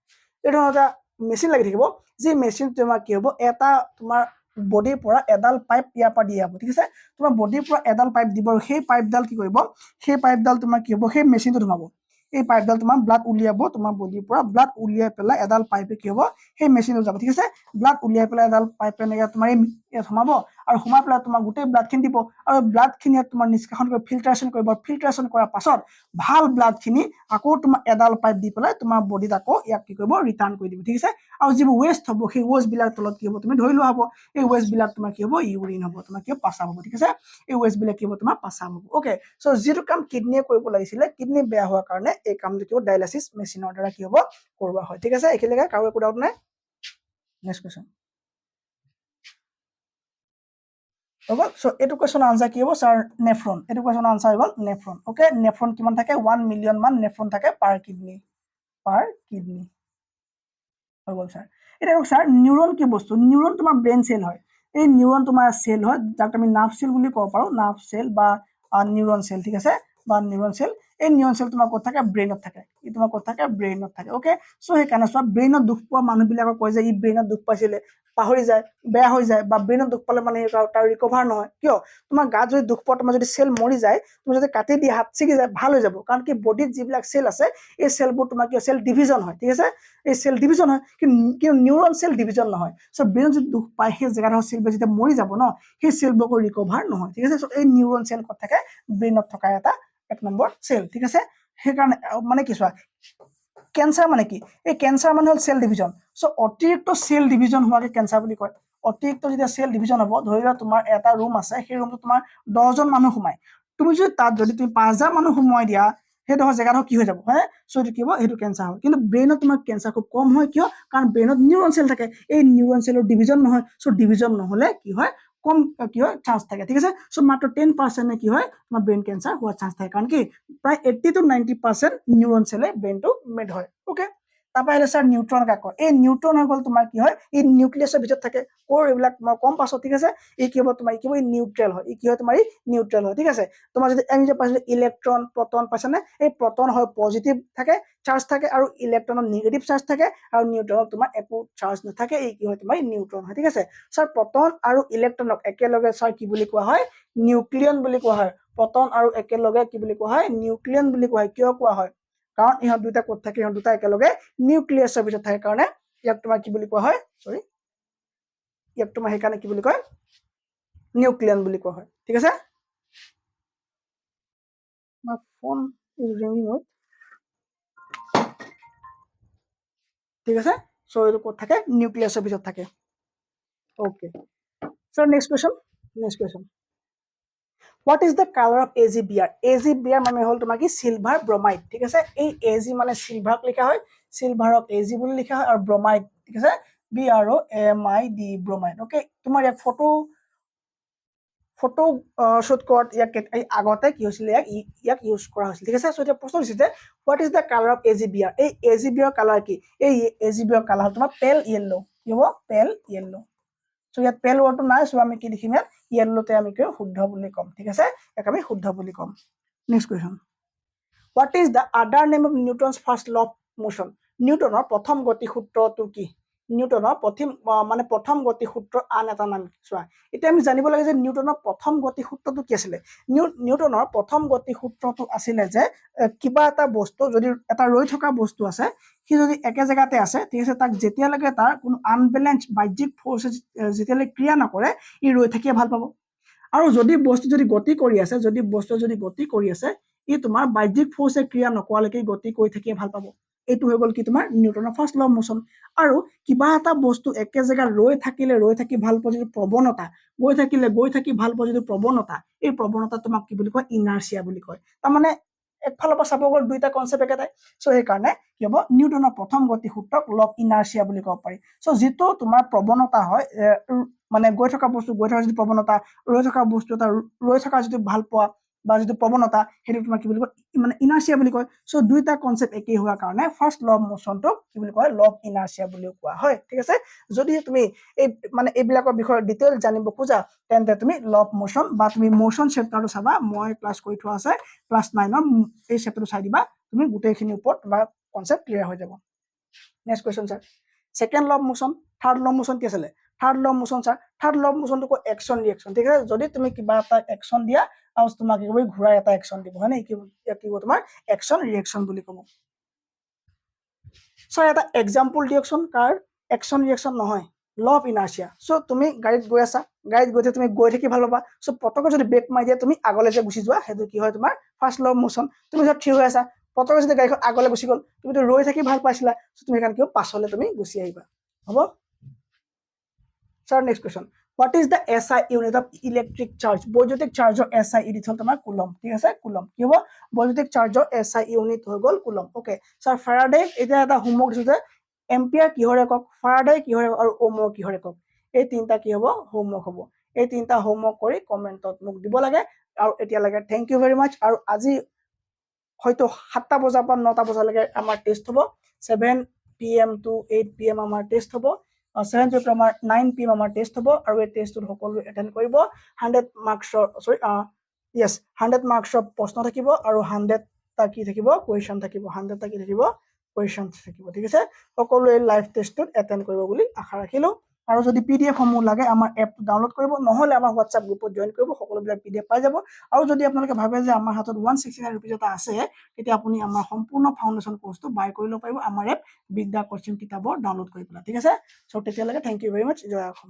এই ধৰণৰ এটা মেচিন লাগি থাকিব যে মেচিন তোমাৰ কি হ'ব এটা তোমাৰ বডিৰ পৰা এডাল পাইপ ইয়াৰ পৰা দিয়া হ'ব ঠিক আছে তোমাৰ বডিৰ পৰা এডাল পাইপ দিব আৰু সেই পাইপডাল কি কৰিব সেই পাইপডাল তোমাৰ কি হ'ব সেই মেচিনটো সোমাব এই পাইপডাল তোমাৰ ব্লাড উলিয়াব তোমাৰ বডিৰ পৰা ব্লাড উলিয়াই পেলাই এডাল পাইপে কি হ'ব সেই মেচিনটো যাব ঠিক আছে ব্লাড উলিয়াই পেলাই এডাল পাইপ এনেকৈ তোমাৰ ইয়াত সোমাব আৰু সোমাই পেলাই তোমাৰ গোটেই ব্লাডখিনি দিব আৰু ব্লাডখিনি তোমাৰ নিষ্কাশন কৰি ফিল্টাৰেশ্যন কৰিব ফিল্টাৰেশ্যন কৰাৰ পাছত ভাল ব্লাডখিনি আকৌ তোমাৰ এডাল পাইপ দি পেলাই তোমাৰ বডিত আকৌ ইয়াক কি কৰিব ৰিটাৰ্ণ কৰি দিব ঠিক আছে আৰু যিবোৰ ৱেষ্ট হ'ব সেই ৱেষ্টবিলাক তলত কি হ'ব তুমি ধৰি লোৱা হ'ব এই ৱেষ্টবিলাক তোমাৰ কি হ'ব ইউৰিন হ'ব তোমাৰ কি হ'ব পাচাব হ'ব ঠিক আছে এই ৱেষ্টবিলাক কি হ'ব তোমাৰ পাচাব হ'ব অ'কে চ' যিটো কাম কিডনীয়ে কৰিব লাগিছিলে কিডনী বেয়া হোৱাৰ কাৰণে এই কামটো কি হ'ব ডায়ালাইচিছ মেচিনৰ দ্বাৰা কি হ'ব কৰোৱা হয় ঠিক আছে এইখিনিলৈকে কাৰো একো ডাউট নাই নেক্সট কুৱেশ্যন হ'ব চ' এইটো কুৱেশ্যনৰ আনচাৰ কি হ'ব ছাৰ নেফ্ৰন এইটো কুৱেশ্যনৰ আনচাৰ হৈ গ'ল নেফ্ৰন অ'কে নেফ্ৰন কিমান থাকে 1 মিলিয়ন মান নেফ্ৰন থাকে পাৰ কিডনী হৈ গ'ল ছাৰ এতিয়া ছাৰ নিউৰন কি বস্তু নিউৰন তোমাৰ ব্ৰেইন চেল হয় এই নিউৰন তোমাৰ চেল হয় যাক আমি নাৰ্ভ চেল বুলি ক'ব পাৰোঁ নাৰ্ভ চেল বা নিউৰন চেল ঠিক আছে বা নিউৰন চেল এই নিউৰন চেল তোমাৰ ক'ত থাকে ব্ৰেইনত থাকে ই তোমাৰ ক'ত থাকে ব্ৰেইনত থাকে অ'কে চ' সেইকাৰণে চোৱা ব্ৰেইনত দুখ পোৱা মানুহবিলাকক কয় যে ই ব্ৰেইনত দুখ পাইছিলে পাহৰি যায় বেয়া হৈ যায় বা ব্ৰেইনত দুখ পালে মানে তাৰ ৰিকভাৰ নহয় কিয় তোমাৰ গাত যদি দুখ পোৱা তোমাৰ যদি চেল মৰি যায় তুমি যদি কাটি দি হাত ছিগি যায় ভাল হৈ যাব কাৰণ কি বডিত যিবিলাক চেল আছে এই চেলবোৰ তোমাৰ কি চেল ডিভিজন হয় ঠিক আছে এই চেল ডিভিজন হয় কিন্তু নিউৰন চেল ডিভিজন নহয় চ' ব্ৰেইনত যদি দুখ পায় সেই জেগাডোখৰ চেলবোৰ যেতিয়া মৰি যাব ন সেই চেলবোৰকো ৰিকভাৰ নহয় ঠিক আছে চ' এই নিউৰন চেল ক'ত থাকে ব্ৰেইনত থকা এটা 1 নম্বৰ চেল ঠিক আছে সেইকাৰণে মানে কি চোৱা কেঞ্চাৰ মানে কি এই কেঞ্চাৰ মানে হ'ল চেল ডিভিজন চ' অতিৰিক্ত চেল ডিভিজন হোৱাকে কেঞ্চাৰ বুলি কয় অতিৰিক্ত যেতিয়া চেল ডিভিজন হ'ব ধৰি লোৱা তোমাৰ এটা ৰুম আছে সেই ৰুমটো তোমাৰ 10জন মানুহ সোমায় তুমি যদি তাত যদি তুমি 5,000 মানুহ সোমোৱাই দিয়া সেইডোখৰ জেগাডোখৰ কি হৈ যাব হয় চ' এইটো কি হ'ব সেইটো কেঞ্চাৰ হয় কিন্তু ব্ৰেইনত তোমাৰ কেঞ্চাৰ খুব কম হয় কিয় কাৰণ ব্ৰেইনত নিউৰন চেল থাকে এই নিউৰন চেলৰ ডিভিজন নহয় চ' ডিভিজন নহ'লে কি হয় কম কি হয় চান্স থাকে ঠিক আছে চ' মাত্ৰ 10% কি হয় তোমাৰ ব্ৰেইন কেঞ্চাৰ হোৱাৰ চান্স থাকে কাৰণ কি প্ৰায় 80 to 90% নিউৰন চেলে ব্ৰেইনটো মেড হয় অ'কে তাৰপৰা আহিলে ছাৰ নিউট্ৰন কাক কয় এই নিউট্ৰন হৈ গ'ল তোমাৰ কি হয় এই নিউক্লিয়াছৰ ভিতৰত থাকে ক'ৰ এইবিলাক মই কম পাছত ঠিক আছে ই কি হ'ব তোমাৰ কি হ'ব নিউট্ৰেল হয় ই কি হয় তোমাৰ নিউট্ৰেল হয় ঠিক আছে তোমাৰ যদি আমি যে পাইছিলো ইলেক্ট্ৰন প্ৰটন পাইছানে এই প্ৰটন হয় পজিটিভ থাকে চাৰ্জ থাকে আৰু ইলেক্ট্ৰনৰ নিগেটিভ চাৰ্জ থাকে আৰু নিউট্ৰনত তোমাৰ একো চাৰ্জ নাথাকে এই কি হয় তোমাৰ নিউট্ৰন হয় ঠিক আছে ছাৰ প্ৰটন আৰু ইলেক্ট্ৰনক একেলগে ছাৰ কি বুলি কোৱা হয় নিউক্লিয়ন বুলি কোৱা হয় প্ৰটন আৰু একেলগে কি বুলি কোৱা হয় নিউক্লিয়ন বুলি কোৱা হয় কিয় কোৱা হয় কাৰণ ইহঁত দুটা ক'ত থাকে ইহঁত দুটা একেলগে নিউক্লিয়াছৰ ভিতৰত থাকে কাৰণে ইয়াক তোমাৰ কি বুলি কোৱা হয় সৰি ইয়াক তোমাৰ সেইকাৰণে কি বুলি কয় নিউক্লিয়ন বুলি কোৱা হয় ঠিক আছে My phone is ringing out. ঠিক আছে সো এইটো ক'ত থাকে নিউক্লিয়াছৰ ভিতৰত থাকে okay so next question What is the color of AgBr? AgBr মানে হ'ল তোমাৰ কি সিলভাৰ ব্ৰমাইড ঠিক আছে এই Ag মানে সিলভাৰক লিখা হয় সিলভাৰক Ag বুলি লিখা হয় আৰু ব্ৰমাইড ঠিক আছে BROMID ব্ৰমাইড ওকে তোমাৰ ইয়াক ফটো শুট কৰাত ইয়াক আগতে কি হৈছিলে ইয়াক ইউজ কৰা হৈছিল ঠিক আছে সো এতিয়া প্ৰশ্ন হৈছে যে what is the colour of AgBr এই AgBr কালাৰ কি এই AgBr কালাৰ তোমাৰ পেল য়েল্লো কি হ'ব পেল য়েল্লো সো ইয়াত পেল ৱৰ্ডটো নাই সো আমি কি লিখিম ইয়াত য়েল্লোতে আমি কি শুদ্ধ বুলি ক'ম ঠিক আছে ইয়াক আমি শুদ্ধ বুলি ক'ম next question what is the আদাৰ name of Newton's first law of motion নিউটনৰ প্ৰথম গতি সূত্ৰটো কি নিউটনৰ প্ৰথম গতি সূত্ৰৰ আন এটা নাম চোৱা এতিয়া আমি জানিব লাগে যে নিউটনৰ প্ৰথম গতি সূত্ৰটো কি আছিলে নিউটনৰ প্ৰথম গতি সূত্ৰটো আছিলে যে কিবা এটা বস্তু যদি এটা ৰৈ থকা বস্তু আছে সি যদি একে জেগাতে আছে ঠিক আছে তাক যেতিয়ালৈকে তাৰ কোনো আনবেলেঞ্চ বাহ্যিক ফ'ৰ্ছে যেতিয়ালৈকে ক্ৰিয়া নকৰে ই ৰৈ থাকিয়ে ভাল পাব আৰু যদি বস্তু যদি গতি কৰি আছে ই তোমাৰ বাহ্যিক ফ'ৰ্ছে ক্ৰিয়া নকৰালৈকে গতি কৰি থাকিয়ে ভাল পাব এইটো হৈ গ'ল কি তোমাৰ নিউটনৰ ফাৰ্ষ্ট ল অফ মোশ্যন আৰু কিবা এটা বস্তু একে জেগাত ৰৈ থাকি ভাল পোৱা যিটো প্ৰৱণতা গৈ থাকি ভাল পোৱা যিটো প্ৰৱণতা এই প্ৰৱণতা তোমাক কি বুলি কয় ইনাৰ্চিয়া বুলি কয় তাৰমানে একফালৰ পৰা চাব গ'ল দুইটা কনচেপ্ট একেটাই সো সেইকাৰণে কি হ'ব নিউটনৰ প্ৰথম গতি সূত্ৰক ল অফ ইনাৰ্চিয়া বুলি ক'ব পাৰি সো যিটো তোমাৰ প্ৰৱণতা হয় মানে গৈ থকা যিটো প্ৰৱণতা ৰৈ থকা বস্তু এটা ৰৈ থকা যিটো ভাল পোৱা বা যিটো প্ৰৱণতা সেইটো তোমাৰ কি বুলি কয় মানে ইনাৰ্চিয়া বুলি কয় সো দুইটা কনচেপ্ট একেই হোৱাৰ কাৰণে ফাৰ্ষ্ট ল অফ মোশ্যনটোক কি বুলি কয় ল অফ ইনাৰ্চিয়া বুলিও কোৱা হয় ঠিক আছে যদি তুমি এই মানে এইবিলাকৰ বিষয়ে ডিটেইল জানিব খোজা তেন্তে তুমি ল অফ মোশ্যন বা তুমি মোশ্যন চেপ্টাৰটো চাবা মই ক্লাছ কৰি থোৱা আছে ক্লাছ 9ৰ এই চেপ্টাৰটো চাই দিবা তুমি গোটেইখিনি ওপৰত তোমাৰ কনচেপ্ট ক্লিয়াৰ হৈ যাব next question sir second law of motion third law of motion কি আছিলে third law of motion sir third law of মোশ্যনটো কয় একচন ৰিএকচন ঠিক আছে যদি তুমি কিবা এটা একচন দিয়া আৰু তোমাক কি কৰিব ঘূৰাই এটা একচন দিব হয় নে কি হ'ব তোমাৰ একচন ৰিএকচন বুলি ক'ব স্যাৰ এটা এক্সাম্পল দিয়কচোন কাৰ একচন ৰিএকচন নহয় ল অফ ইনাৰ্চিয়া। চ' তুমি গাড়ীত গৈ আছা, গাড়ীত গৈ তুমি গৈ থাকি ভাল পাবা। চ' পটককৈ যদি ব্ৰেক মাৰি দিয়া তুমি আগলৈ যে গুচি যোৱা, সেইটো কি হয় তোমাৰ ফাৰ্ষ্ট ল অফ মোশ্যন। তুমি য'ত থিয় হৈ আছা, পটককৈ যদি গাড়ীখন আগলৈ গুচি গ'ল, তুমিতো ৰৈ থাকি ভাল পাইছিলা, চ' তুমি সেইকাৰণে কি হ'ব পাছলৈ তুমি গুচি আহিবা। হ'ব? Sir next question, what is the SI unit of electric charge? বৈদ্যুতিক চাৰ্জৰ SI ইউনিট হ'ল তোমাৰ কুলম। ঠিক আছে, কুলম। কি হ'ব? বৈদ্যুতিক চাৰ্জৰ SI ইউনিট হৈ গ'ল কুলম। অ'কে ছাৰ, ফেৰাডে এতিয়া এটা হোমৱৰ্ক দিছোঁ যে এম্পিয়াৰ কিহৰ একক, ফেৰাডে কিহৰ একক আৰু ওম কিহৰ একক, এই তিনিটা কি হ'ব হোমৱৰ্ক হ'ব। এই তিনিটা হোমৱৰ্ক কৰি কমেণ্টত মোক দিব লাগে। আৰু এতিয়ালৈকে থেংক ইউ ভেৰি মাছ। আৰু আজি হয়তো 7টা বজাৰ পৰা 9টা বজালৈকে আমাৰ টেষ্ট হ'ব। 7 PM to 8 PM আমাৰ টেষ্ট হ'ব। 7 PM আমাৰ 9 PM আমাৰ টেষ্ট হ'ব। আৰু এই টেষ্টটোত সকলোৱে এটেণ্ড কৰিব। 100 মাৰ্কছৰ য়েছ 100 মাৰ্কছৰ প্ৰশ্ন থাকিব আৰু 100টা কি থাকিব কুৱেশ্যন থাকিব। 100টা কি থাকিব কুৱেশ্যন থাকিব। ঠিক আছে, সকলোৱে লাইভ টেষ্টটোত এটেণ্ড কৰিব বুলি আশা ৰাখিলোঁ। আৰু যদি PDF সমূহ লাগে আমাৰ এপটো ডাউনলোড কৰিব, নহ'লে আমাৰ হোৱাটছআপ গ্ৰুপত জইন কৰিব, সকলোবিলাক PDF পাই যাব। আৰু যদি আপোনালোকে ভাবে যে আমাৰ হাতত 169 ৰুপিজ এটা আছে, তেতিয়া আপুনি আমাৰ সম্পূৰ্ণ ফাউণ্ডেশ্যন কোৰ্চটো বাই কৰি ল'ব পাৰিব আমাৰ এপ বিদ্যা কোচিং কিতাপৰ ডাউনলোড কৰি পেলাই। ঠিক আছে, চ' তেতিয়ালৈকে থেংক ইউ ভেৰি মাছ। জয় অসম।